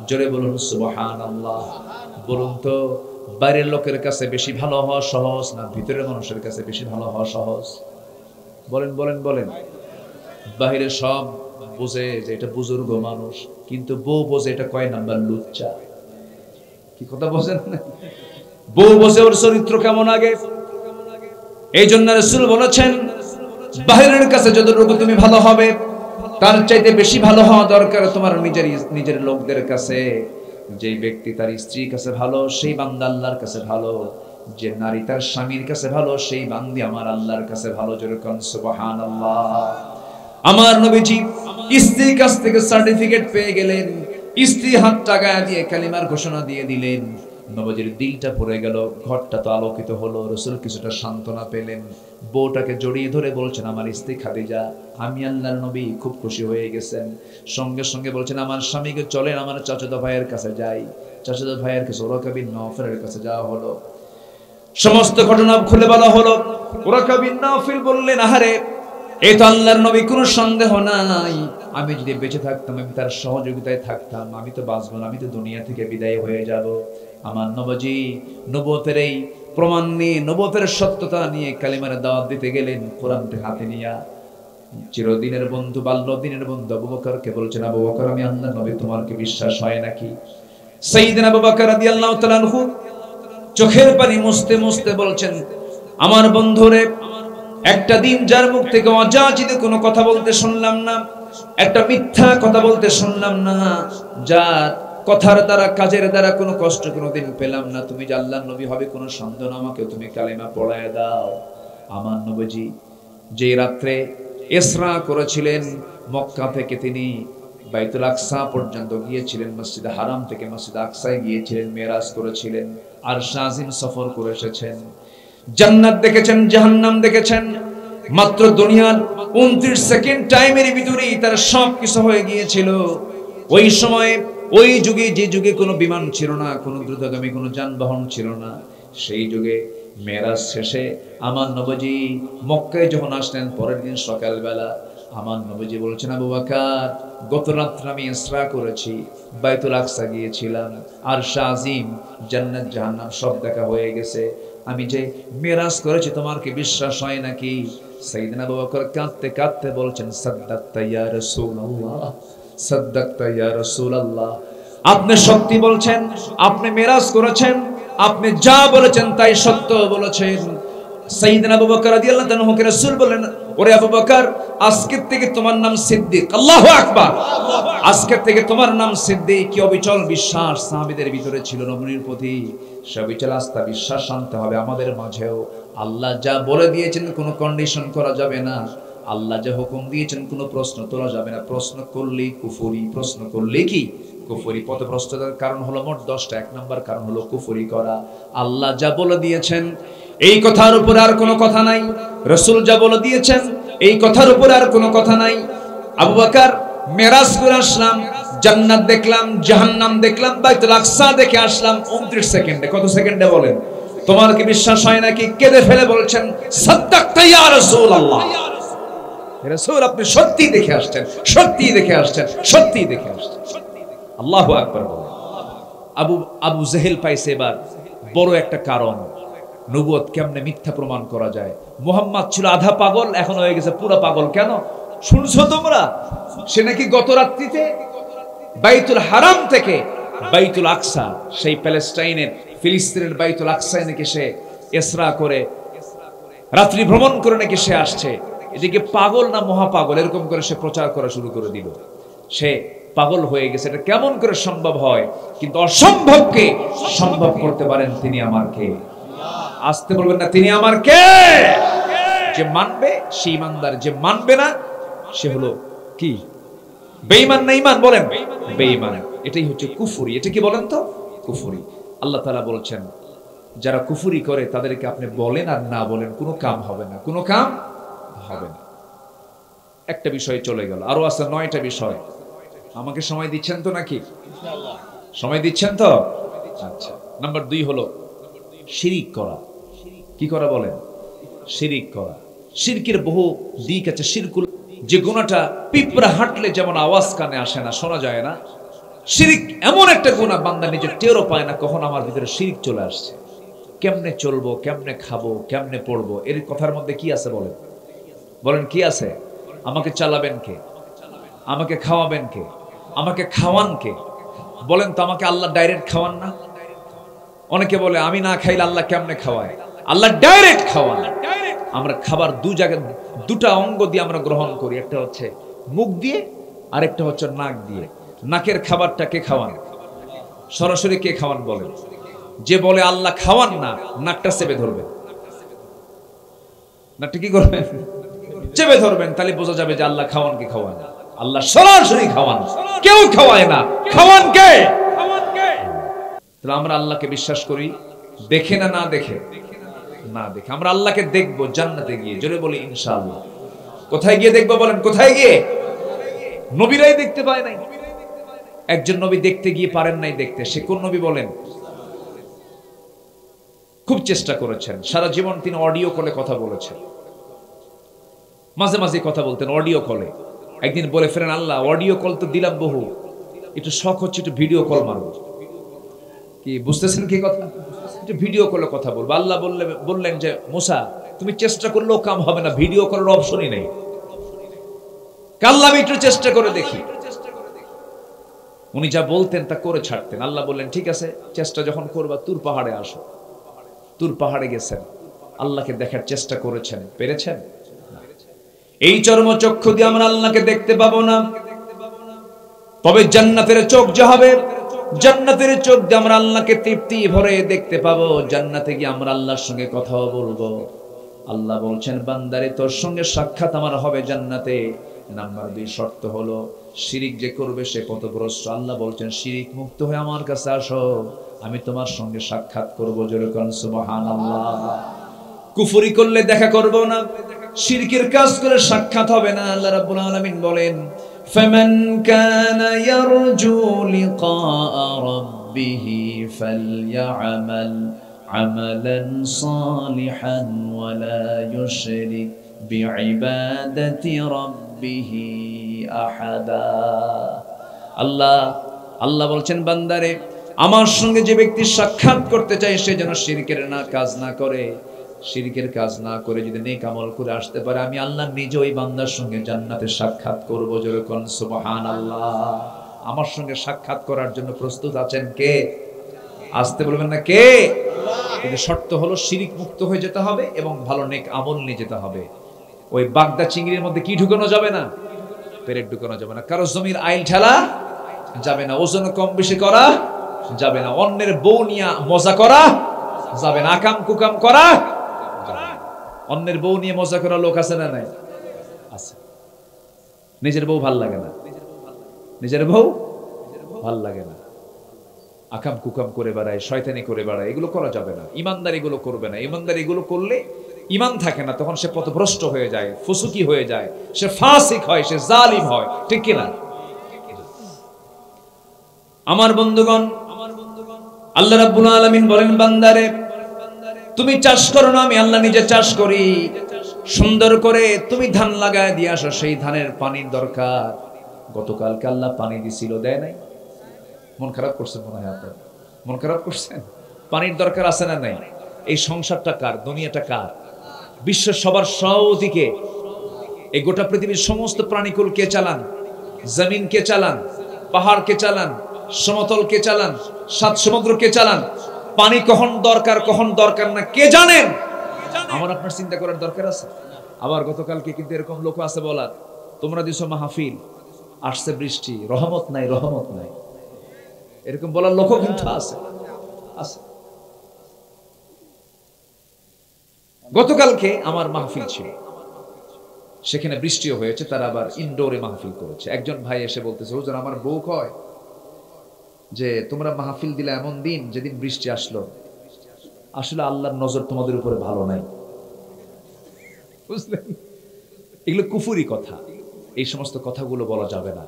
জোরে বলুন সুবহানাল্লাহ। বলুন তো, বাইরের লোকের কাছে বেশি ভালো হওয়া সহজ না ভিতরের মানুষের কাছে বেশি ভালো হওয়া সহজ? বলেন বলেন বলেন। বাহিরে সব বোঝে যে এটা বুজুর্গ মানুষ, কিন্তু বউ বোঝে এটা কয় নাম্বার লুচ্চা। কি কথা বোঝেন না? বউ বোঝে ওর চরিত্র কেমন আগে। এই জন্য রাসূল বলেছেন, বাহিরের কাছে যতটুকু তুমি ভালো হবে, তার চাইতে বেশি ভালো হওয়া দরকার তোমার নিজের লোকদের কাছে। যে ব্যক্তি তার স্ত্রীর কাছে ভালো, সেই বান্দা আল্লাহর কাছে ভালো। যে নারী তার স্বামীর কাছে ভালো, সেই বান্দি আমার আল্লাহর কাছে ভালো। যেরকম সুবহানাল্লাহ। আমার নবীজি স্ত্রীর কাছ থেকে সার্টিফিকেট পেয়ে গেলেন, স্ত্রী হাত টাকায় দিয়ে কালিমার ঘোষণা দিয়ে দিলেন। নবীজির দিলটা পড়ে গেল, ঘরটা তো আলোকিত হলো। রাসূল কিছুটা সান্ত্বনা পেলেন, বউটাকে জড়িয়ে ধরে বলছেন, আমার স্ত্রী খাদিজা, আমি আল্লাহর নবী, খুব খুশি হয়ে গেছেন। সঙ্গে সঙ্গে বলছেন, আমার স্বামীকে চলেন আমার চাচাতো ভাইয়ের কাছে যাই। চাচাতো ভাইয়ের কাছে ওরাকা বিন নওফলের কাছে যাওয়া হলো, সমস্ত ঘটনা খুলে বলা হলো। ওরাকা বিন নওফল বললেন, আহারে, এই তো আল্লাহর নবী, কোনো সন্দেহ নাই, আমি যদি বেঁচে থাকতাম, আমি তার সহযোগিতায় থাকতাম, আমি তো বাঁচব না, আমি তো দুনিয়া থেকে বিদায় হয়ে যাব। আমার নবীজি নবুয়তের এই প্রমাণ নিয়ে, নবুয়তের সত্যতা নিয়ে কালিমার দাওয়াত দিতে গেলেন, কোরআনটা হাতে নিয়ে। চিরদিনের বন্ধু, বাল্যদিনের বন্ধু আবু বকরকে বলছেন, আবু বকর, আমি আল্লাহর নবী, তোমার কি বিশ্বাস হয় নাকি? সাইয়েদনা আবু বকর রাদিয়াল্লাহু তাআলা আনহু চোখের পানি মুছতে মুছতে বলছেন, আমার বন্ধুরে, একটা দিন যার মুখ থেকে অযাচিত কোনো কথা বলতে শুনলাম না, একটা মিথ্যা কথা বলতে শুনলাম না, যার কথার দ্বারা কাজের দ্বারা কোনো কষ্ট কোনোদিন পেলাম না, তুমি যে আল্লাহর নবী হবে কোনো সন্দেহ না, আমাকে তুমি কালেমা পড়ায় দাও। আমার নবীজি যে রাত্রে ইসরা করেছিলেন, মক্কা থেকে তিনি বাইতুল আকসা পর্যন্ত গিয়েছিলেন, মসজিদ হারাম থেকে মসজিদ আকসায় গিয়েছিলেন, মেরাজ করেছিলেন, আরশ আজিম সফর করে এসেছেন, জান্নাত দেখেছেন, জাহান্নাম দেখেছেন। মাত্র দুনিয়ার 29 সেকেন্ড টাইমের ভিতরেই তার সব কিছু হয়ে গিয়েছিল। ওই সময়, ওই যুগে, যে যুগে কোনো বিমান ছিল না, কোনো দ্রুতগামী কোনো যানবাহন ছিল না, সেই যুগে মেরাজ শেষে আমার নবীজি মক্কায় যখন আসলেন, পরের দিন সকালবেলা আমার নবীজি বলছেন, আবু বকর, গত রাত্রে আমি ইসরা করেছি, বাইতুল আকসা গিয়েছিলাম, আরশ আজিম, জান্নাত জাহান্নাম সব দেখা হয়ে গেছে, আমি যে মেরাজ করেছি, তোমার কি বিশ্বাস হয় নাকি? সাইয়েদনা আবু বকর কাঁদতে কাঁদতে বলছেন, সাদ্দাকতা ইয়া রাসূলুল্লাহ, সাদ্দাকতা ইয়া রাসূলুল্লাহ, আপনি সত্যি বলছেন, আপনি মেরাজ করেছেন, আপনি যা বলেছেন তাই সত্য বলেছেন। সাইয়েদনা আবু বকর রাদিয়াল্লাহু তাআলা কে রাসূল বলেন, ওরে আবু বকর, আজকের থেকে তোমার নাম সিদ্দিক। আল্লাহু আকবার। আজকের থেকে তোমার নাম সিদ্দিক। কি অবিচল বিশ্বাস সাহাবীদের ভিতরে ছিল নবীর প্রতি। সবিচল আস্থা, বিশ্বাস আনতে হবে আমাদের মাঝেও। আল্লাহ যা বলে দিয়েছেন কোনো কন্ডিশন করা যাবে না, আল্লাহ যা হুকুম দিয়েছেন কোনো প্রশ্ন তোলা যাবে না। প্রশ্ন করলেই কুফরি, প্রশ্ন করলে কি কুফরি। পথভ্রষ্টতার কারণ হলো মোট 10টা। 1 নম্বর কারণ হলো কুফরি করা। আল্লাহ যা বলে দিয়েছেন এই কথার উপর আর কোনো কথা নাই, রাসূল যা বলে দিয়েছেন এই কথার উপর আর কোনো কথা নাই। আবু বকর মেরাজ করে আসলাম, জান্নাত দেখলাম, জাহান্নাম দেখলাম, বাইতুল আকসা দেখে আসলাম 29 সেকেন্ডে। কত সেকেন্ডে বলেন? তোমার কি বিশ্বাস হয় নাকি? কেঁদে ফেলে বলছেন, সাদ্দাকতা ইয়া রাসূলুল্লাহ, রাসূল আপনি সত্যি দেখে আসছেন, সত্যি দেখে আসছেন, সত্যি দেখে আসছেন। আল্লাহু আকবার। আবু জেহেল পাইছে এবার বড় একটা কারণ, নবুয়ত কেমনে মিথ্যা প্রমাণ করা যায়। মুহাম্মদ ছিল আধা পাগল, এখন হয়ে গেছে পুরো পাগল। কেন? শুনছো তোমরা সে নাকি গত রাত্রিতে বাইতুল হারাম থেকে বাইতুল আকসা, সেই প্যালেস্টাইনের ফিলিস্তিনের বাইতুল আকসায় নাকি সে ইসরা করে রাত্রি ভ্রমণ করে নাকি সে আসছে। এদিকে পাগল না মহাপাগল এরকম করে সে প্রচার করা শুরু করে দিল। সে পাগল হয়ে গেছে, এটা কেমন করে সম্ভব হয়? কিন্তু অসম্ভবকে সম্ভব করতে পারেন তিনি আমার কে? আসতে বলবেন না তিনি আমার কে? যে মানবে সে ইমানদার, যে মানবে না সে হলো কি বেঈমান না ঈমান? বলেন বেঈমান। এটাই হচ্ছে কুফরি। এটা কি বলেন তো? কুফরি। আল্লাহ তাআলা বলছেন যারা কুফরি করে তাদেরকে আপনি বলেন আর না বলেন কোনো কাম হবে না, কোনো কাম হবে না। একটা বিষয় চলে গেল, আরো আছে 9টা বিষয়। আমাকে সময় দিচ্ছেন তো নাকি? সময় দিচ্ছেন তো? আচ্ছা। নাম্বার 2 হলো শিরিক করা। কি করা বলেন? শিরিক করা। শিরকের বহু দিক আছে। শিরকুল, যে গুনাহটা পিঁপড়া হাঁটলে যেমন আওয়াজ কানে আসে না, শোনা যায় না, শিরিক এমন একটা গুনাহ বান্দা নিজে টেরও পায় না কখন আমার ভিতরে শিরিক চলে আসছে। কেমনে চলবো, কেমনে খাবো, কেমনে পড়বো, এর কথার মধ্যে কি আছে বলেন? বলেন কি আছে? আমাকে চালাবেন কে? আমাকে খাওয়াবেন কে? আমাকে খাওয়ান কে? বলেন তো, আমাকে আল্লাহ ডাইরেক্ট খাওয়ান না? অনেকে বলে আমি না খাইলে আল্লাহ কেমনে খাওয়ায়? আল্লাহ ডাইরেক্ট খাওয়ান। আমরা খাবার দুটা অঙ্গ দিয়ে আমরা গ্রহণ করি, একটা হচ্ছে মুখ দিয়ে আর একটা হচ্ছে নাক দিয়ে। নাকের খাবারটা কে খাওয়ান? সরাসরি কে খাওয়ান বলেন? যে বলে আল্লাহ খাওয়ান না, নাকটা চেপে ধরবেন। নাকটা কি করবেন? চেপে ধরবেন। তাহলে বোঝা যাবে যে আল্লাহ খাওয়ান কি খাওয়ান? আল্লাহ সরাসরি খাওয়ান, কেউ খাওয়ায় না। খাওয়ান কে? তাহলে আমরা আল্লাহকে বিশ্বাস করি দেখে না না দেখে? না দেখে। আমরা আল্লাহকে দেখবো জান্নাতে গিয়ে। জোরে বলি ইনশাআল্লাহ। কোথায় গিয়ে দেখবো বলেন? কোথায় গিয়ে? নবীরাই দেখতে পায় নাই। একজন নবী দেখতে গিয়ে পারেন নাই দেখতে। সে কোন নবী বলেন? খুব চেষ্টা করেছেন, সারা জীবন তিনি অডিও কলে কথা বলেছেন। মাঝে মাঝে কথা বলতেন অডিও কলে। একদিন বলে ফেলেন আল্লাহ অডিও কল তো দিলাম বহু, একটু শখ হচ্ছে একটু ভিডিও কল মারবো। কি বুঝতেছেন কি কথা? একটু ভিডিও কলে কথা বলবো। আল্লাহ বললেন যে মুসা তুমি চেষ্টা করলেও কাম হবে না, ভিডিও কলের অপশনই নেই। আল্লাহ আমি একটু চেষ্টা করে দেখি। উনি যা বলতেন তা করে ছাড়তেন। আল্লাহ বললেন ঠিক আছে, চেষ্টা যখন করবা তুর পাহাড়ে আসো। তুর পাহাড়ে গেছেন, আল্লাহকে দেখার চেষ্টা করেছেন, পেরেছেন? এই চর্মচক্ষু দিয়ে আমরা আল্লাহকে দেখতে পাবো না, তবে জান্নাতের চোখ যে হবে, জান্নাতের চোখ দিয়ে আমরা আল্লাহকে তৃপ্তি ভরে দেখতে পাবো। জান্নাতে গিয়ে আমরা আল্লাহর সঙ্গে কথাও বলবো। আল্লাহ বলছেন বান্দারে তোর সঙ্গে সাক্ষাৎ আমার হবে জান্নাতে। নাম্বার 2 শর্ত হলো শিরিক যে করবে সে পথভ্রষ্ট। আল্লাহ বলছেন শিরিক মুক্ত হয়ে আমার কাছে আসো, আমি তোমার সঙ্গে সাক্ষাৎ করবো। জোরে কোন সুবহানাল্লাহ। কুফরি করলে দেখা করব না, শিরকের কাজ করে সাক্ষাৎ হবে না। আল্লাহ রাব্বুল আলামিন বলেন ফামান কানা ইয়ারজু লিকা রাব্বিহি ফালইআমাল আমালান সালিহান ওয়া লা ইউশরিক বিইবাদাতি রাব্বিহি আহাদা। আল্লাহ বলছেন বান্দারে আমার সঙ্গে যে ব্যক্তি সাক্ষাৎ করতে চায় সে যেন শিরকের কাজ না করে। শিরকের কাজ না করে যদি নেক আমল করে আসতে পারে, আমি আল্লাহ নিজে ওই বান্দার সঙ্গে জান্নাতে সাক্ষাৎ করব। জোরে কোন সুবহানাল্লাহ। আমার সঙ্গে সাক্ষাৎ করার জন্য প্রস্তুত আছেন কে? আসতে বলবেন না কে? কিন্তু শর্ত হলো শিরিক মুক্ত হয়ে যেতে হবে এবং ভালো নেক আমল নিয়ে যেতে হবে। ওই বাগদা চিংড়ির মধ্যে কি ঢুকানো যাবে না? পেরেক ঢুকানো যাবে না। কারো জমির আইল ঠেলা যাবে না। ওজন কম বেশি করা যাবে না। অন্যের বউ নিয়ে মজা করা যাবে না। আকাম কুকাম করা। অন্যের বউ নিয়ে মজা করা লোক আছে না নাই? আছে। নিজের বউ ভাল লাগে না, নিজের বউ ভাল লাগে না, আকাম কুকাম করে বেড়ায়, শয়তানি করে বেড়ায়, এগুলো করা যাবে না। ইমানদার এগুলো করবে না। ইমানদার এগুলো করলে ইমান থাকে না, তখন সে পথভ্রষ্ট হয়ে যায়, ফুসুকি হয়ে যায়, সে ফাসিক হয়, সে জালিম হয়। ঠিক কিনা? আমার বন্ধুগণ, আল্লাহ রাব্বুল আলামিন বলেন বান্দারে তুমি চাষ করো না, আমি আল্লাহ নিজে চাষ করি। সুন্দর করে তুমি ধান লাগায় দিয়ে আসো, সেই ধানের পানির দরকার। গতকালকে আল্লাহ পানি দিছিল, দেয় নাই? মন খারাপ করছেন মনে হয় আপনার? মন খারাপ করছেন? পানির দরকার আছে না নাই? এই সংসারটা কার? দুনিয়াটা কার? বিশ্বের সবার সভাপতিকে? এই গোটা পৃথিবীর সমস্ত প্রাণীকুল কে চালান? জমিন কে চালান? পাহাড় কে চালান? সমতল কে চালান? সাত সমুদ্র কে চালান? পানি কখন দরকার না কে জানেন? আমার আপনার চিন্তা করার দরকার আছে? আবার গতকালকে কিন্তু এরকম লোক আছে বলার, তোমরা দিছো মাহফিল, আসছে বৃষ্টি, রহমত নাই, এরকম বলার লোকও কিন্তু আছে। গতকালকে আমার মাহফিল ছিল, সেখানে বৃষ্টিও হয়েছে, তারা আবার ইনডোরে মাহফিল করেছে। একজন ভাই এসে বলতেছে, হুজুর আমার বউ কয় যে তোমরা মাহফিল দিলে এমন দিন যেদিন বৃষ্টি আসলো, আসলে আল্লাহর নজর তোমাদের উপরে ভালো নাই। বুঝলেন? এগুলো কুফুরি কথা, এই সমস্ত কথাগুলো বলা যাবে না।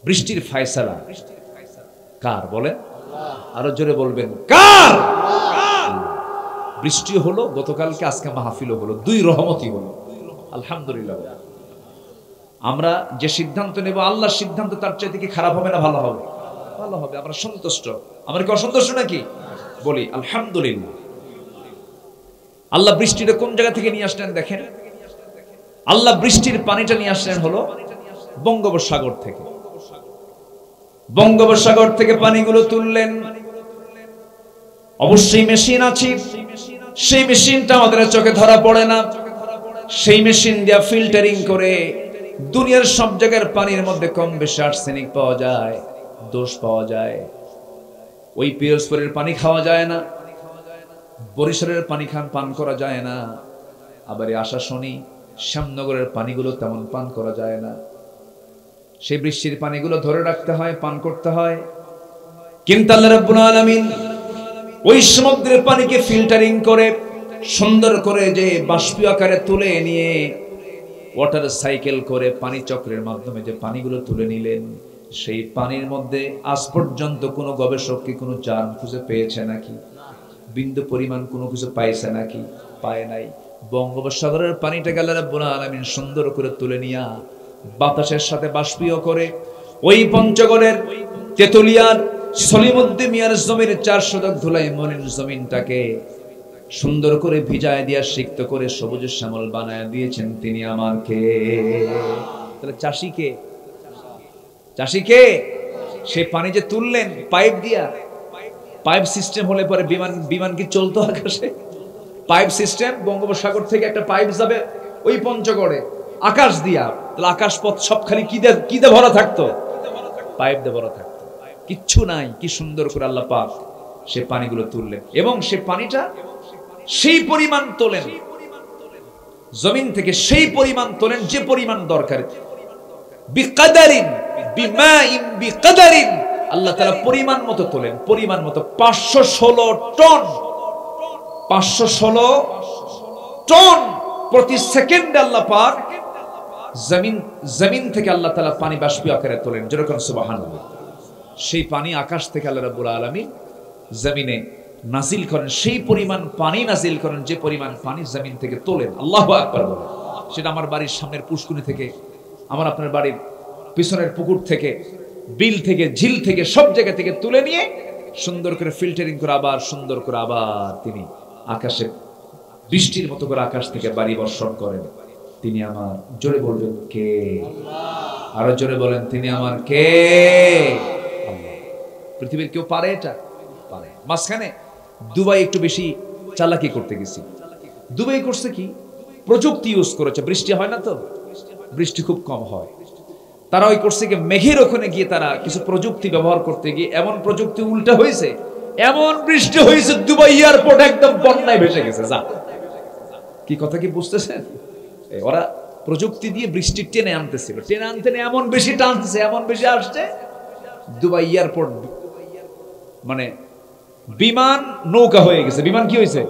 বৃষ্টির ফায়সালা কার বলেন? আরো জোরে বলবেন কার? বৃষ্টি হলো গতকালকে, আজকে মাহফিলও হলো, দুই রহমতই হলো, আলহামদুলিল্লাহ। আমরা যে সিদ্ধান্ত নেব, আল্লাহর সিদ্ধান্ত তার চাইতে কি খারাপ হবে না ভালো হবে? ভালো হবে। আমরা সন্তুষ্ট। আমরা কি অসন্তুষ্ট নাকি? বলি আলহামদুলিল্লাহ। আল্লাহ বৃষ্টিটা কোন জায়গা থেকে নিয়ে আসলেন দেখেন। আল্লাহ বৃষ্টির পানিটা নিয়ে আসলেন হলো বঙ্গোপসাগর থেকে। বঙ্গোপসাগর থেকে পানিগুলো তুললেন। অবশ্যই মেশিন আছে, সেই মেশিনটা আমাদের চোখে ধরা পড়ে না। সেই মেশিন দিয়ে ফিল্টারিং করে দুনিয়ার সব জায়গার পানির মধ্যে কম বেশি আর্সেনিক পাওয়া যায়, দোষ পাওয়া যায়। ওই পিরোজপুরের পানি খাওয়া যায় না, বরিশালের পানি পান করা যায় না, আবার আশা শনি শ্যামনগরের পানিগুলো তেমন পান করা যায় না। সেই বৃষ্টির পানিগুলো ধরে রাখতে হয়, পান করতে হয়। কিন্তু আল্লাহ রাব্বুল আলামিন ওই সমুদ্রের পানিকে ফিল্টারিং করে সুন্দর করে যে বাষ্পীয় আকারে তুলে নিয়ে ওয়াটার সাইকেল করে পানি চক্রের মাধ্যমে যে পানিগুলো তুলে নিলেন, সেই পানির মধ্যে আজ পর্যন্ত কোনো গবেষক কি কোনো জার্ম খুঁজে পেয়েছে নাকি? বিন্দু পরিমাণ কোনো কিছু পাইছে নাকি? পায় নাই। বঙ্গোপসাগরের পানিটাকে আল্লাহ রাব্বুল আলামিন সুন্দর করে তুলে নিয়া বাতাসের সাথে বাষ্পীয় করে ওই পঞ্চগড়ের তেতুলিয়ার সলিমুদ্দিন মিয়ার জমির 4 শতক ধুলাই মলিন জমিনটাকে সুন্দর করে ভিজায় দিয়া সিক্ত করে সবুজ শ্যামল বানায় দিয়েছেন তিনি আমার কে। তাহলে চাষি কে? সে পানি যে তুললেন পাইপ দিয়া, পাইপ সিস্টেম হলে পরে বিমান কি চলতো আকাশে? পাইপ সিস্টেম, বঙ্গোপসাগর থেকে একটা পাইপ যাবে ওই পঞ্চগড়ে আকাশ দিয়া, তাহলে আকাশ পথ সব খালি কি দিয়ে ভরা থাকতো? পাইপ দিয়ে ভরা থাকতো। কিচ্ছু নাই। কি সুন্দর করে আল্লাহ পাক সে পানিগুলো তুললেন, এবং সে পানিটা সেই পরিমাণ তোলেন জমিন থেকে, সেই পরিমাণ তোলেন যে পরিমাণ দরকার। বিকাদারিন বিমাইন বিকাদারিন, আল্লাহ তাআলা পরিমাণ মতো তোলেন, পরিমাণ মতো। 516 টন, 516 টন প্রতি সেকেন্ডে আল্লাহ পাক জমিন থেকে আল্লাহ তাআলা পানি বাষ্পীয় আকারে তোলেন। যেরকম সুবহানাল্লাহ। সেই পানি আকাশ থেকে আল্লাহ রাব্বুল আলামিন জমিনে নাজিল করেন, সেই পরিমাণ পানি নাজিল করেন যে পরিমাণ পানি জমিন থেকে তোলেন। আল্লাহু আকবার বলেন। সেটা আমার বাড়ির সামনের পুষ্কুনি থেকে, আমার আপনার বাড়ির পিছনের পুকুর থেকে, বিল থেকে, ঝিল থেকে, সব জায়গা থেকে তুলে নিয়ে সুন্দর করে ফিল্টারিং করে আবার সুন্দর করে আবার তিনি আকাশে বৃষ্টির মতো করে আকাশ থেকে বাড়ি বর্ষণ করেন। তিনি আমার, জোরে বলবেন কে? আরো জোরে বলেন, তিনি আমার কে? আল্লাহ। পৃথিবীর কেউ পারে এটা? পারে। মাঝখানে দুবাই একটু বেশি চালাকি করতে গেছি। দুবাই করছে কি, প্রযুক্তি ইউজ করেছে। বৃষ্টি হয় না তো, বৃষ্টি খুব কম হয়। তারা ওই করছে কি, মেঘের ওখানে গিয়ে তারা কিছু প্রযুক্তি ব্যবহার করতে গিয়ে এমন প্রযুক্তি উল্টা হয়েছে, এমন বৃষ্টি হয়েছে দুবাই এয়ারপোর্ট একদম বন্যায় ভেসে গেছে। যা, কি কথা কি বুঝতেছেন? ওরা প্রযুক্তি দিয়ে বৃষ্টি টেনে আনতেছিল, টেনে আনতে এমন বেশি টানছে, এমন বেশি আসছে, দুবাই এয়ারপোর্ট মানে বিমান নৌকা হয়ে গেছে। বিমান কি হয়েছে?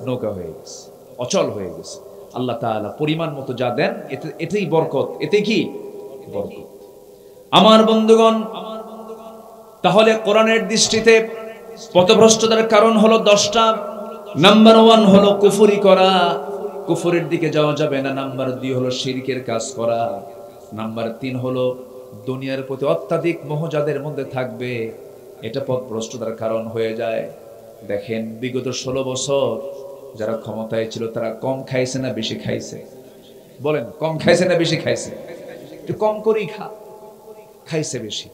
নৌকা হয়ে গেছে, অচল হয়ে গেছে। আল্লাহ তাআলা পরিমাণ মতো যা দেন এতেই বরকত। এতে কি বরকত? আমার বন্ধুগণ, তাহলে কোরআনের দৃষ্টিতে পথভ্রষ্টতার কারণ হলো 10টা। নাম্বার 1 হলো কুফরি করা, কুফরের দিকে যাওয়া যাবে না। নাম্বার 2 হলো শিরকের কাজ করা। নাম্বার 3 হলো দুনিয়ার প্রতি অত্যাধিক মোহ যাদের মধ্যে থাকবে, এটা পথভ্রষ্টতার কারণ হয়ে যায়। দেখেন, বিগত 16 বছর যারা ক্ষমতায় ছিল তারা কম খাইছে না বেশি খাইছে? বলেন কম খাইছে না বেশি খাইছে? একটু কম করেই খাইছে বেশি।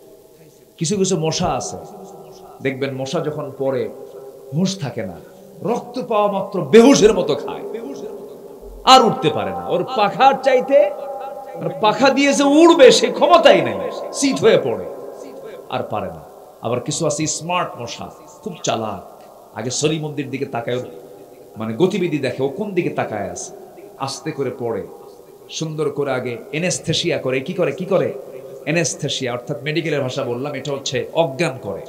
কিছু কিছু মশা আছে, দেখবেন মশা যখন পড়ে হুঁশ থাকে না, রক্ত পাওয়া মাত্র বেহুশের মতো খায়, আর উঠতে পারে না। ওর পাখার চাইতে পাখা দিয়ে যে উড়বে সে ক্ষমতাই নাই, শীত হয়ে পড়ে আর পারে না। আবার কিছু আছে স্মার্ট মশা, খুব চালাক, আগে সলিমুদ্দির দিকে তাকায়, মানে গতিবিধি দেখে ও কোন দিকে তাকায় আছে, আস্তে করে পড়ে, সুন্দর করে আগে এনেস্থেশিয়া করে। কি করে এনেস্থেশিয়া, অর্থাৎ মেডিকেলের ভাষা বললাম, এটা হচ্ছে অজ্ঞান করে।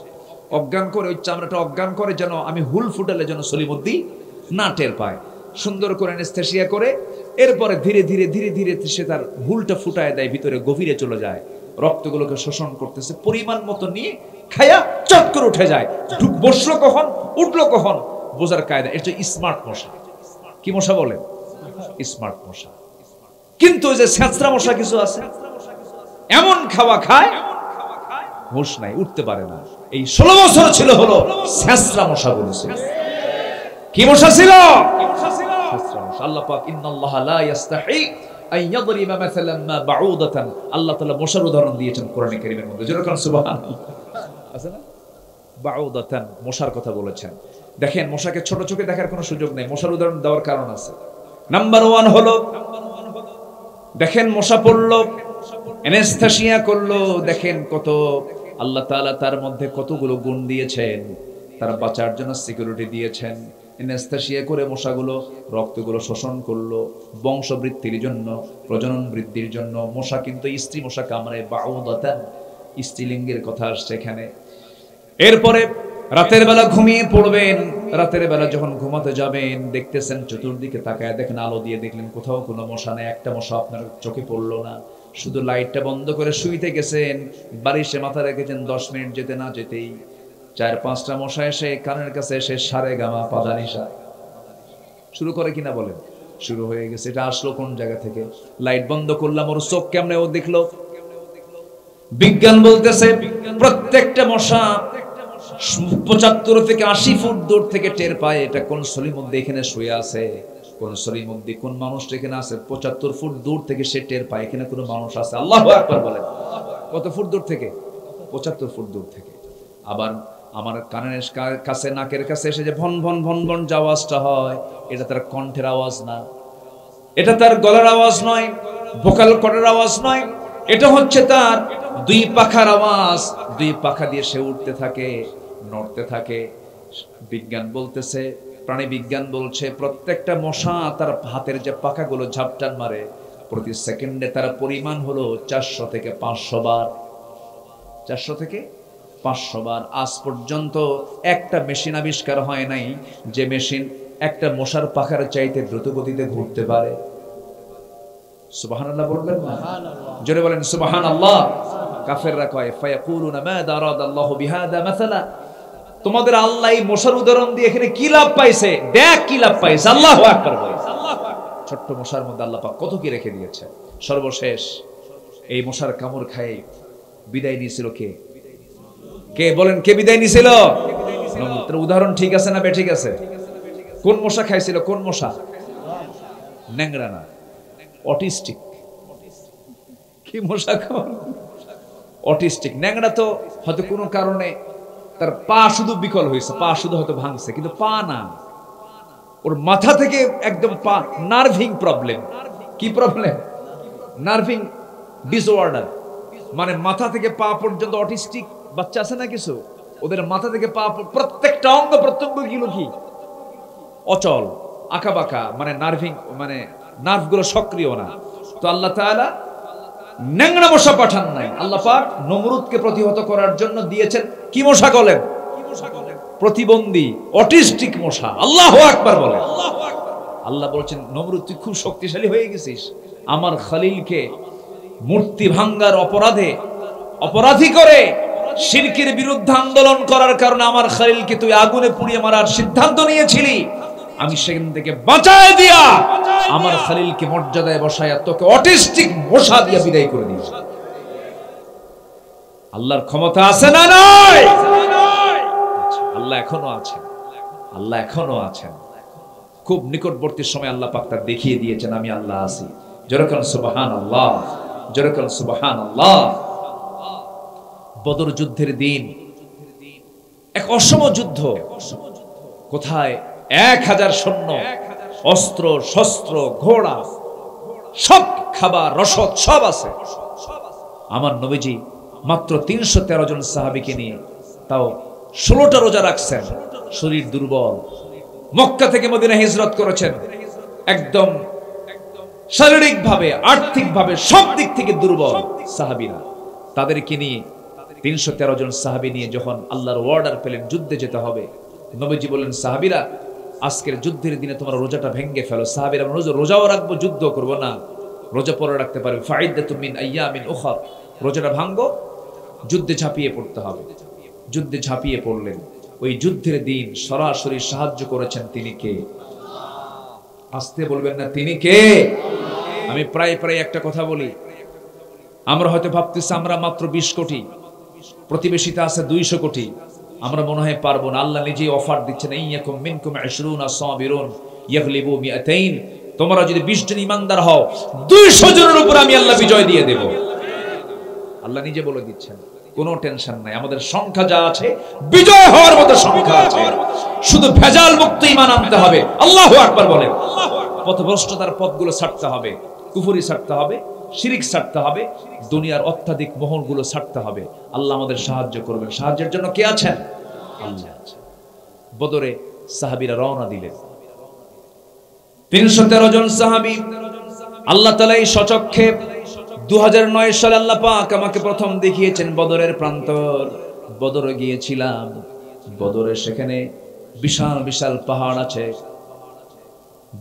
ওই চামড়াটা অজ্ঞান করে, যেন আমি হুল ফুটালে যেন সলিমুদ্দি না টের পায়। সুন্দর করে এনেস্থেশিয়া করে, এরপরে ধীরে ধীরে ধীরে ধীরে সে তার হুলটা ফুটায় দেয়, ভিতরে গভীরে চলে যায়, রক্তগুলোকে শোষণ করতেছে, পরিমাণ মতো নিয়ে খায়া চট করে উঠে যায়। বসলো কখন, উঠলো কখন বোঝার কায়দা। এটা স্মার্ট মশা। কি মশা বলে? স্মার্ট মশা। কিন্তু ওই যে ছ্যাঁচড়া মশা কিছু আছে, এমন খাওয়া খায় হুঁশ নাই, উঠতে পারে না। এই 16 বছর ছিল হলো ছ্যাঁচড়া মশা বলেছে। কি মশা ছিল? ছ্যাঁচড়া মশা। আল্লাহ পাক ইন্নাল্লাহা লা ইস্তাহি আন ইয়াদরিবা মাসালান মা বাউদাতান, আল্লাহ তাআলা মশার উদাহরণ দিয়েছেন কোরআনে কারীমের মধ্যে। যেরকম সুবহানাল্লাহ আছে না, বাউদাতান মশার কথা বলেছেন। দেখেন মশাকে ছোট চোখে দেখার কোনো সুযোগ নেই, মশার উদাহরণ দেওয়ার কারণ আছে। নাম্বার 1 হলো, দেখেন মশা পড়লো, এনেস্থেশিয়া করলো, দেখেন কত আল্লাহ তাআলা তার মধ্যে কতগুলো গুণ দিয়েছেন, তার বাঁচার জন্য সিকিউরিটি দিয়েছেন। এনেস্থেশিয়া করে মশাগুলো রক্তগুলো শোষণ করলো, বংশবৃদ্ধির জন্য, প্রজনন বৃদ্ধির জন্য। মশা কিন্তু স্ত্রী মশা কামড়ে, বাউদাতান স্ত্রীলিঙ্গের কথা আসছে এখানে। এরপরে রাতের বেলা ঘুমিয়ে পড়বেন, রাতের বেলা যখন ঘুমাতে যাবেন দেখতেছেন চতুর্দিকে তাকায় দেখেন, আলো দিয়ে দেখলেন কোথাও কোনো মশা নেই, একটা মশা আপনার চোখে পড়লো না। শুধু লাইটটা বন্ধ করে শুইতে গেছেন, বালিশে মাথা রেখেছেন, 10 মিনিট যেতে না যেতেই 4-5টা মশা এসে কানের কাছে এসে সারে গামা পাদানিসা শুরু করে। কিনা বলেন? শুরু হয়ে গেছে। এটা আসলো কোন জায়গা থেকে? লাইট বন্ধ করলাম, ওর চোখ কেমনে ও দেখলো? বিজ্ঞান বলতেছে প্রত্যেকটা মশা 75 থেকে 80 ফুট দূর থেকে টের পায় এটা কোন সলিমুদ্দি এখানে শুয়ে আছে, কোন সলিমুদ্দি, কোন মানুষটা এখানে আছে। 75 ফুট দূর থেকে সে টের পায় এখানে কোনো মানুষ আছে। আল্লাহু আকবার বলেন। কত ফুট দূর থেকে? 75 ফুট দূর থেকে। আবার আমার কানের কাছে, নাকের কাছে এসে যে ভন ভন ভন ভন যে আওয়াজটা হয়, এটা তার কণ্ঠের আওয়াজ না, এটা তার গলার আওয়াজ নয়, ভোকাল কর্ডের আওয়াজ নয়, এটা হচ্ছে তার 2 পাখার আওয়াজ। 2 পাখা দিয়ে সে উঠতে থাকে, নড়তে থাকে। বিজ্ঞান বলতেছে, প্রাণী বিজ্ঞান বলছে প্রত্যেকটা মশা তার হাতের যে পাখাগুলো ঝাপটান মারে, প্রতি সেকেন্ডে তার পরিমাণ হলো 400 থেকে 500 বার। 400 থেকে 500 বার। আজ পর্যন্ত একটা মেশিন আবিষ্কার হয় নাই যে মেশিন একটা মশার পাখার চাইতে দ্রুত গতিতে ঘুরতে পারে। সুবহানাল্লাহ বলবেন না? জোরে বলেন সুবহানাল্লাহ। কাফেররা কয় ফায়াকুলুনা মাযা আরাদাল্লাহু বিহাদা মাসালা, তোমাদের আল্লাহ এই মশার উদাহরণ দিয়ে এখানে কি লাভ পাইছে? দেখ কি লাভ পাইছে। আল্লাহু আকবার বলেন। ছোট্ট মশার মধ্যে আল্লাহ পাক কত কি রেখে দিয়েছে। সর্বশেষ এই মশার কামড় খায় বিদায় নিয়েছিল কে? কে বলেন, কে বিদায় নিয়েছিল? নমরুদ। উদাহরণ ঠিক আছে না বেঠিক আছে? কোন মশা খাইছিল? কোন মশা? ন্যাংরা না, অটিস্টিক। কি মশা কোন? অটিস্টিক। ন্যাংরা তো হয়তো কোনো কারণে তার পা শুধু বিকল হয়েছে, পা শুধু হয়তো ভাঙছে, কিন্তু পা না, ওর মাথা থেকে একদম পা, নার্ভিং প্রবলেম। কি প্রবলেম? নার্ভিং ডিসঅর্ডার, মানে মাথা থেকে পা পর্যন্ত। অটিস্টিক বাচ্চা আছে না কিছু, ওদের মাথা থেকে পা প্রত্যেকটা অঙ্গ প্রত্যঙ্গ গুলো কি অচল, আঁকাবাঁকা, মানে নার্ভিং, মানে নার্ভগুলো সক্রিয় না। তো আল্লাহ তাআলা ন্যাংরা মশা পাঠান নাই, আল্লাহ পাক নমরুদকে প্রতিহত করার জন্য দিয়েছেন কি মশা বলেন? প্রতিবন্ধী অটিস্টিক মশা। আল্লাহু আকবার বলেন। আল্লাহ বলছেন নমরুদ তুই খুব শক্তিশালী হয়ে গেছিস, আমার খলিলকে মূর্তি ভাঙ্গার অপরাধী করে শিরকের বিরুদ্ধে আন্দোলন করার কারণে আমার খলিলকে তুই আগুনে পুড়িয়ে মারার সিদ্ধান্ত নিয়েছিলি। আমি সেখান থেকে বাঁচায় দিয়া আমার খলিলকে মর্যাদায় বসায়া তোকে অটিস্টিক মশা দিয়া বিদায় করে দিয়েছি। আল্লাহর ক্ষমতা আছে না নাই? আল্লাহ এখনো আছেন, আল্লাহ এখনো আছেন। খুব নিকটবর্তী সময় আল্লাহ পাক তা দেখিয়ে দিয়েছেন আমি আল্লাহ আছি। যেরকম সুবহানাল্লাহ, যেরকম সুবহানাল্লাহ। বদর যুদ্ধের দিন এক অসম যুদ্ধ, কোথায় 1000 সৈন্য, অস্ত্র শস্ত্র, ঘোড়া, সব খাবার রসদ সব আছে। আমার নবীজি মাত্র 313 জন সাহাবীকে নিয়ে, তাও 16টা রোজা রাখছেন, শরীর দুর্বল। মক্কা থেকে মদিনা হিজরত করেছেন, একদম শারীরিকভাবে আর্থিকভাবে সব দিক থেকে দুর্বল সাহাবীরা। তাদেরকে নিয়ে 313 জন সাহাবী নিয়ে যখন আল্লাহর অর্ডার পেলেন যুদ্ধে যেতে হবে, নবীজি বললেন, সাহাবীরা আজকের যুদ্ধের দিনে তোমরা রোজাটা ভেঙে ফেলো। সাহাবীরা রোজাও রাখবো, যুদ্ধ করবো না, রোজা পরে রাখতে পারবে। ফাইদাতুম মিন আইয়ামিন উখর, রোজাটা ভাঙবো, যুদ্ধে ঝাঁপিয়ে পড়তে হবে। যুদ্ধে ঝাঁপিয়ে পড়লেন। ওই যুদ্ধের দিন সরাসরি সাহায্য করেছেন তিনি কে? আসতে বলবেন না, তিনি কে? আমি প্রায় একটা কথা বলি, আমরা হয়তো ভাবতেছি আমরা মাত্র 20 কোটি, প্রতিবেশীতে আছে 200 কোটি, আমরা মনে হয় পারবো না। আল্লাহ নিজেই অফার দিচ্ছেন, ইয়াকুম মিনকুম 20 সাবিরুন ইয়াগলিবু 200, তোমরা যদি 20 জন ইমানদার হও 200 জনের উপর আমি আল্লাহ বিজয় দিয়ে দেব। আল্লাহ নিজে বলে দিচ্ছেন, কোনো টেনশন নাই। আমাদের সংখ্যা যা আছে বিজয় হওয়ার মতো সংখ্যা আছে, শুধু ভেজাল মুক্ত ঈমান আনতে হবে। আল্লাহু আকবার বলেন। পথভ্রষ্টতার পথগুলো ছাড়তে হবে, কুফরি ছাড়তে হবে, শিরিক ছাড়তে হবে, দুনিয়ার অত্যাধিক মোহনগুলো ছাড়তে হবে। আল্লাহ আমাদের সাহায্য করবেন। সাহায্যের জন্য কে আছেন? আল্লাহ আছেন। বদরে সাহাবীরা রওনা দিলেন, 313 জন সাহাবী। আল্লাহ তাআলা এই সচক্ষে 2009 সালে আল্লাহ পাক আমাকে প্রথম দেখিয়েছেন বদরের প্রান্তর। বদরে গিয়েছিলাম, বদরে সেখানে বিশাল বিশাল পাহাড় আছে,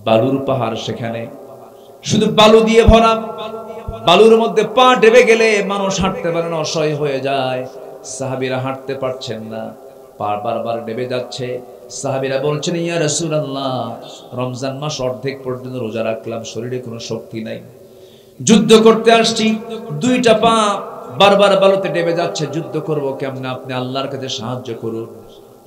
বালুর পাহাড়, সেখানে শুধু বালু দিয়ে ভরা। বালুর মধ্যে পা ডেবে গেলে মানুষ হাঁটতে পারে না, অসহায় হয়ে যায়। সাহাবীরা হাঁটতে পারছেন না, পা বারবার ডেবে যাচ্ছে। সাহাবীরা বলছেন, ইয়া রাসূলুল্লাহ, রমজান মাস অর্ধেক পর্যন্ত রোজা রাখলাম, শরীরে কোনো শক্তি নাই, যুদ্ধ করতে আসছি, 2টা পা বারবার বালুতে ডেবে যাচ্ছে, যুদ্ধ করব কেমনে? আপনি আল্লাহর কাছে সাহায্য করুন।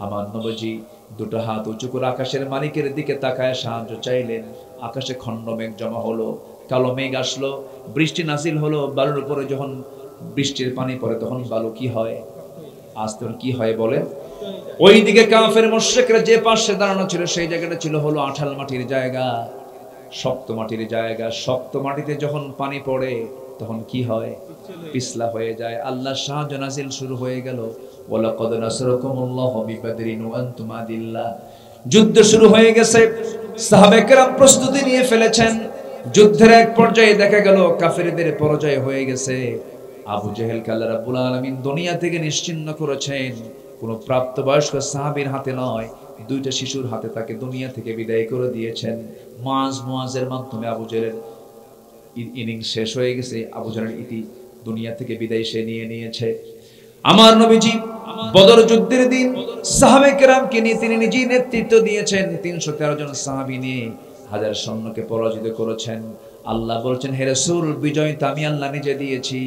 আমার নবীজি 2টো হাত উঁচু করে আকাশের মালিকের দিকে তাকায় সাহায্য চাইলেন। আকাশে খণ্ড মেঘ জমা হলো, কালো মেঘ আসলো, বৃষ্টি নাজিল হলো। বালুর উপরে যখন বৃষ্টির পানি পড়ে তখন বালু কি হয়? আজ তখন কি হয় বলে? ওইদিকে কাফের মুশরিকরা যে পাশে দাঁড়ানো ছিল সেই জায়গাটা ছিল হলো আঠাল মাটির জায়গা, শক্ত মাটির জায়গা। শক্ত মাটিতে যখন পানি পড়ে তখন কি হয়? পিছলা হয়ে যায়। আল্লাহ সাহায্য নাজিল শুরু হয়ে গেল। ওয়ালাকাদ নাসরাকুমুল্লাহু বিবাদরিন ওয়া আনতুম আদিল্লাহ। যুদ্ধ শুরু হয়ে গেছে, সাহাবায়ে কেরাম প্রস্তুতি নিয়ে ফেলেছেন। যুদ্ধের এক পর্যায়ে দেখা গেল কাফেরদের পরাজয় হয়ে গেছে। আবু জেহেলকে আল্লাহ রাব্বুল আলামিন দুনিয়া থেকে নিশ্চিহ্ন করেছেন। কোনো প্রাপ্তবয়স্ক সাহাবীর হাতে নয়, 2টা শিশুর হাতে তাকে দুনিয়া থেকে বিদায় করে দিয়েছেন। মুআজের মাধ্যমে আবু জেহেলের ইনিংস শেষ হয়ে গেছে। আবু জেহেলের ইতি দুনিয়া থেকে বিদায় সে নিয়ে নিয়েছে। আমার নবীজি বদর যুদ্ধের দিন সাহাবায়ে কেরামকে নিয়ে তিনি নিজেই নেতৃত্ব দিয়েছেন। 313 জন সাহাবী নিয়ে 1000 সৈন্যকে পরাজিত করেছেন। আল্লাহ বলছেন, হে রাসূল, বিজয় তো আমি আল্লাহ নিজে দিয়েছি।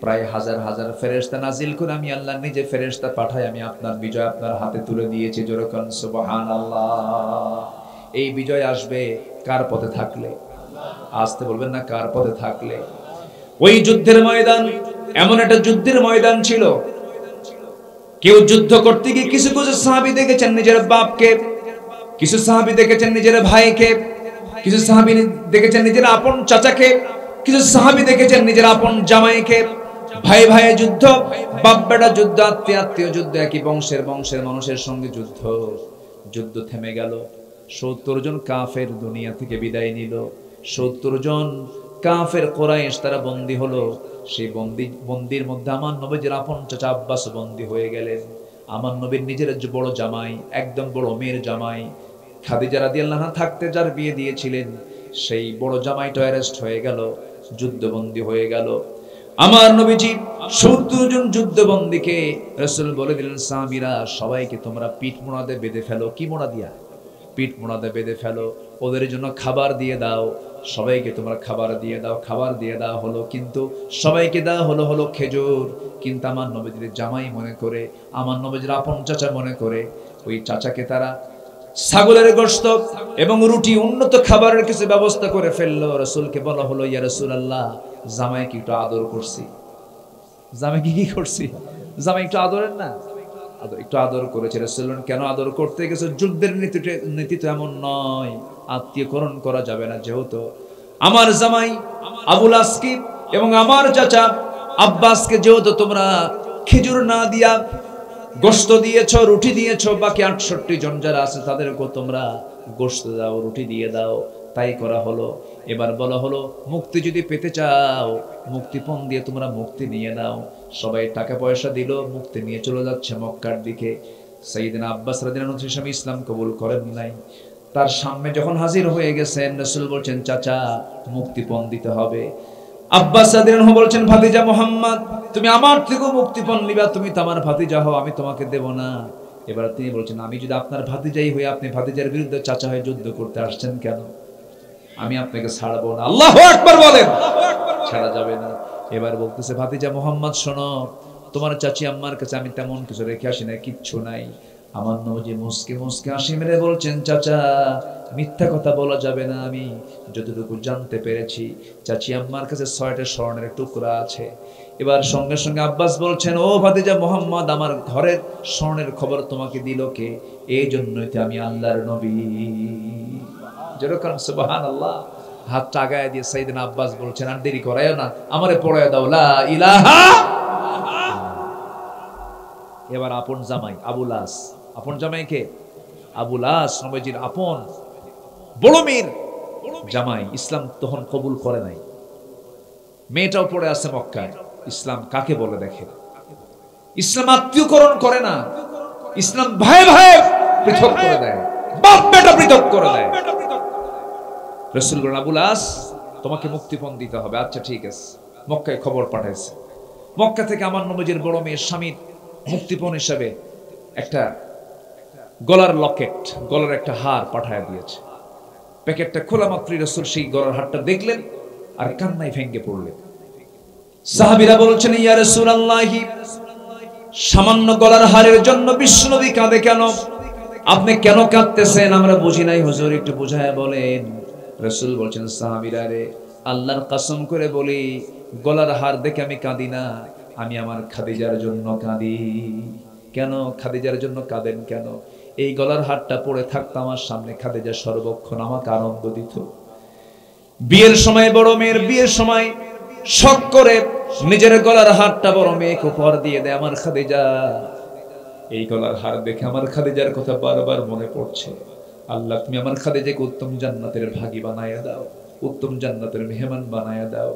প্রায় হাজার হাজার ফেরেশতা নাজিল করে আমি আল্লাহ নিজে ফেরেশতা পাঠাই আমি আপনার বিজয় আপনার হাতে তুলে দিয়েছি। জোরে কোন সুবহানাল্লাহ। এই বিজয় আসবে কার পথে থাকলে? আসতে বলবেন না, কার পথে থাকলে? ওই যুদ্ধের ময়দান এমন একটা যুদ্ধের ময়দান ছিল, কেউ যুদ্ধ করতে গিয়ে কিছু কিছু সাহাবী দেখেছেন নিজের বাপকে, কিছু সাহাবী দেখেছেন নিজের ভাইকে, কিছু সাহাবী দেখেছেন নিজের আপন চাচাকে, কিছু সাহাবী দেখেছেন নিজের আপন জামাইকে। ভাই ভাইয়ে যুদ্ধ, বাপ বেটা যুদ্ধ, আত্মীয় আত্মীয় যুদ্ধ, একই বংশের মানুষের সঙ্গে যুদ্ধ। যুদ্ধ থেমে গেল। 70 জন কাফের দুনিয়া থেকে বিদায় নিল। 70 জন কাফের কুরাইশ তারা বন্দী হলো। সেই বন্দির মধ্যে আমার নবীর আপন চাচা আব্বাস বন্দী হয়ে গেলেন। আমার নবীর নিজের বড় জামাই, একদম বড় মেয়ের জামাই খাদিজা রাদিয়াল্লাহু আনহা থাকতে যার বিয়ে দিয়েছিলেন, সেই বড় জামাইটা অ্যারেস্ট হয়ে গেল, যুদ্ধবন্দী হয়ে গেল। আমার নবীজি 70 জন যুদ্ধবন্দীকে রাসূল বলে দিলেন, সাহাবীরা সবাইকে তোমরা পিঠ মোড়াতে বেঁধে ফেলো। কি মোড়া দিয়া? পিঠ মোড়াতে বেঁধে ফেলো। ওদের জন্য খাবার দিয়ে দাও। সবাইকে তোমরা খাবার দিয়ে দাও। খাবার দিয়ে দেওয়া হলো, কিন্তু সবাইকে দেওয়া হলো খেজুর। কিন্তু আমার নবীজির জামাই মনে করে, আমার নবীজির আপন চাচা মনে করে, ওই চাচাকে তারা ছাগলের গোশত এবং রুটি, উন্নত খাবারের কিছু ব্যবস্থা করে ফেললো। রাসূলকে বলা হলো, ইয়া রাসূলুল্লাহ, জামাইকে একটু আদর করছি। জামাইকে কি করছি? জামাই একটু আদরের না, একটু আদর করেছে। রাসূল কেন আদর করতে গেছে? যুদ্ধের নীতি তো এমন নয়, আত্মীয়করণ করা যাবে না। যেহেতু আমার জামাই আবুল আসকে এবং আমার চাচা আব্বাসকে যেহেতু তোমরা খেজুর না দিয়া গোশত দিয়েছো, রুটি দিয়েছো, বাকি 68 জন যারা আছে তাদেরকে তোমরা গোশত দাও, রুটি দিয়ে দাও, তাই করা হলো। এবার বলা হলো, মুক্তি যদি পেতে চাও, মুক্তিপণ দিয়ে তোমরা মুক্তি নিয়ে নাও। সবাই টাকা পয়সা দিল, মুক্তি নিয়ে চলে যাচ্ছে মক্কার দিকে। সাইয়েদনা আব্বাস রাদিয়াল্লাহু আনহু স্বামী ইসলাম কবুল করেন নাই। তার সামনে যখন হাজির হয়ে গেছেন, রাসূল বলছেন, চাচা মুক্তিপণ দিতে হবে। আব্বাস রাদিয়াল্লাহু আনহু বলছেন, ভাতিজা মুহাম্মদ, তুমি আমার থেকে মুক্তিপণ নিবা, তুমি তো আমার ভাতিজা হও, আমি তোমাকে দেব না। এবার তিনি বলছেন, আমি যদি আপনার ভাতিজাই হই, আপনি ভাতিজার বিরুদ্ধে চাচা হয়ে যুদ্ধ করতে আসছেন কেন? আমি আপনাকে ছাড়বো না। আল্লাহু আকবার বলেন। ছাড়া যাবে না। এবার বলতেছে, ভাতিজা মুহাম্মদ শোনো, তোমার চাচি আম্মার কাছে আমি তেমন কিছু রেখে আসি না, কিচ্ছু নাই। আমার নবী মুসকে মুসকে হাসি মেরে বলছেন, চাচা মিথ্যা কথা বলা যাবে না, আমি যতটুকু জানতে পেরেছি চাচি আম্মার কাছে 6টা স্বর্ণের টুকরা আছে। এবার সঙ্গে সঙ্গে আব্বাস বলছেন, ও ভাতিজা মুহাম্মদ, আমার ঘরের স্বর্ণের খবর তোমাকে দিল কে? এই জন্যই তো আমি আল্লাহর নবী। যেরকম সুবহানাল্লাহ, হাতটা আগায় দিয়ে সাইয়েদনা আব্বাস বলছেন, আর দেরি করায়ও না, আমারে পড়ায় দাও লা ইলাহা। এবার আপন জামাই আবুল আস, আপন জামাই কে? আবুল আস, নবীজির আপন বড় মেয়ের জামাই। ইসলাম তখন কবুল করে নাই, মেয়েটাও পড়ে আছে মক্কায়। ইসলাম কাকে বলে দেখেন? ইসলাম আত্মীয়করণ করে না, ইসলাম ভাই ভাই পৃথক করে দেয়, বাপ বেটা পৃথক করে দেয়। রাসূল বলেন, আবুল আস, তোমাকে মুক্তিপণ দিতে হবে। আচ্ছা ঠিক আছে। মক্কায় খবর পাঠাইছে, মক্কা থেকে আমার নবীজির বড় মেয়ের স্বামীর মুক্তিপণ হিসাবে একটা গলার লকেট, গলার একটা হার পাঠায় দিয়েছে। প্যাকেটটা খোলা মাত্রই রাসূল সেই গলার হারটা দেখলেন আর কান্নায় ভেঙে পড়লেন। সাহাবীরা বলছেন, ইয়া রাসূলুল্লাহ, সামান্য গলার হারের জন্য বিশ্বনবী কাঁদে কেন? আপনি কেন কাঁদতেছেন? আমরা বুঝি নাই হুজুর, একটু বুঝায়া বলেন। রাসূল বলছেন, সাহাবীরা রে, আল্লাহর কসম করে বলি, গলার হার দেখে আমি কাঁদি না, আমি আমার খাদিজার জন্য কাঁদি। কেন খাদিজার জন্য কাঁদেন কেন? এই গলার হারটা পরে থাকতো আমার সামনে, খাদিজা সর্বক্ষণ আমাকে আনন্দ দিত। বিয়ের সময়, বড় মেয়ের বিয়ের সময় শখ করে নিজের গলার হারটা বড় মেয়েকে উপহার দিয়ে দেয় আমার খাদিজা। এই গলার হার দেখে আমার খাদিজার কথা বারবার মনে পড়ছে। আল্লাহ, তুমি আমার খাদিজাকে উত্তম জান্নাতের ভাগী বানায়া দাও, উত্তম জান্নাতের মেহমান বানায়া দাও।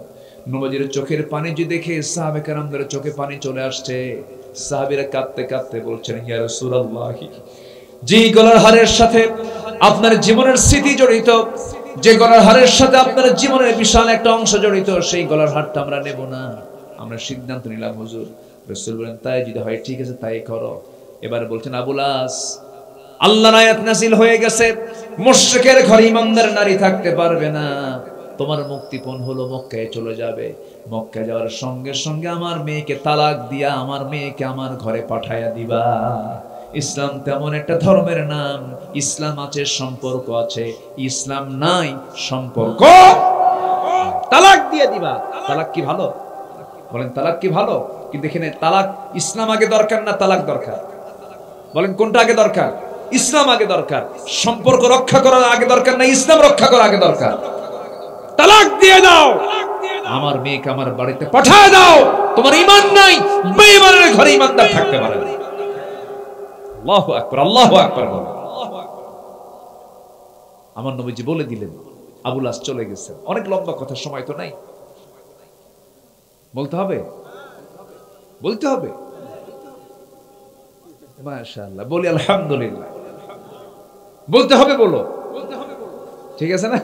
নবীর চোখের পানি যে দেখে সাহাবে কেরামদের চোখে পানি চলে আসছে। সাহাবীরা কাঁদতে কাঁদতে বলছেন, ইয়া রাসূলুল্লাহ, যে গলার হারের সাথে আপনার জীবনের স্মৃতি জড়িত, যে গলার হারের সাথে আপনার জীবনের বিশাল একটা অংশ জড়িত, সেই গলার হারটা আমরা নেব না। আমরা সিদ্ধান্ত নিলাম হুজুর। রাসূল বলেন, তাই যদি হয় ঠিক আছে, তাই করো। এবার বলছেন, আবুল আস, আল্লাহর আয়াত নাযিল হয়ে গেছে, মুশরিকের ঘরে ইমানদার নারী থাকতে পারবে না। তোমার মুক্তিপণ হলো মক্কায় চলে যাবে। মক্কায় যাওয়ার সঙ্গে সঙ্গে আমার মেয়েকে তালাক দিয়া আমার মেয়েকে আমার ঘরে পাঠায়া দিবা। ইসলাম তেমন একটা ধর্মের নাম, ইসলাম আছে সম্পর্ক আছে, ইসলাম নাই সম্পর্ক। তালাক দিয়ে দিবা। তালাক কি ভালো? বলেন তালাক কি ভালো? কিন্তু এখানে তালাক, ইসলাম আগে দরকার না তালাক দরকার? বলেন কোনটা আগে দরকার? ইসলাম আগে দরকার। সম্পর্ক রক্ষা করার আগে দরকার না ইসলাম রক্ষা করা আগে দরকার? তালাক দিয়ে দাও, আমার মেয়েকে আমার বাড়িতে পাঠায় দাও। তোমার ঈমান নাই, বেঈমানের ঘরে ঈমানদার থাকতে পারে না। আল্লাহু আকবার, আল্লাহু আকবার বলেন। আমার নবীজি বলে দিলেন, আবুল আস চলে গেছেন। অনেক লম্বা কথা, সময় তো নাই। বলতে হবে, বলতে হবে। মাশাআল্লাহ, বলি আলহামদুলিল্লাহ। বলতে হবে, বলো, ঠিক আছে না?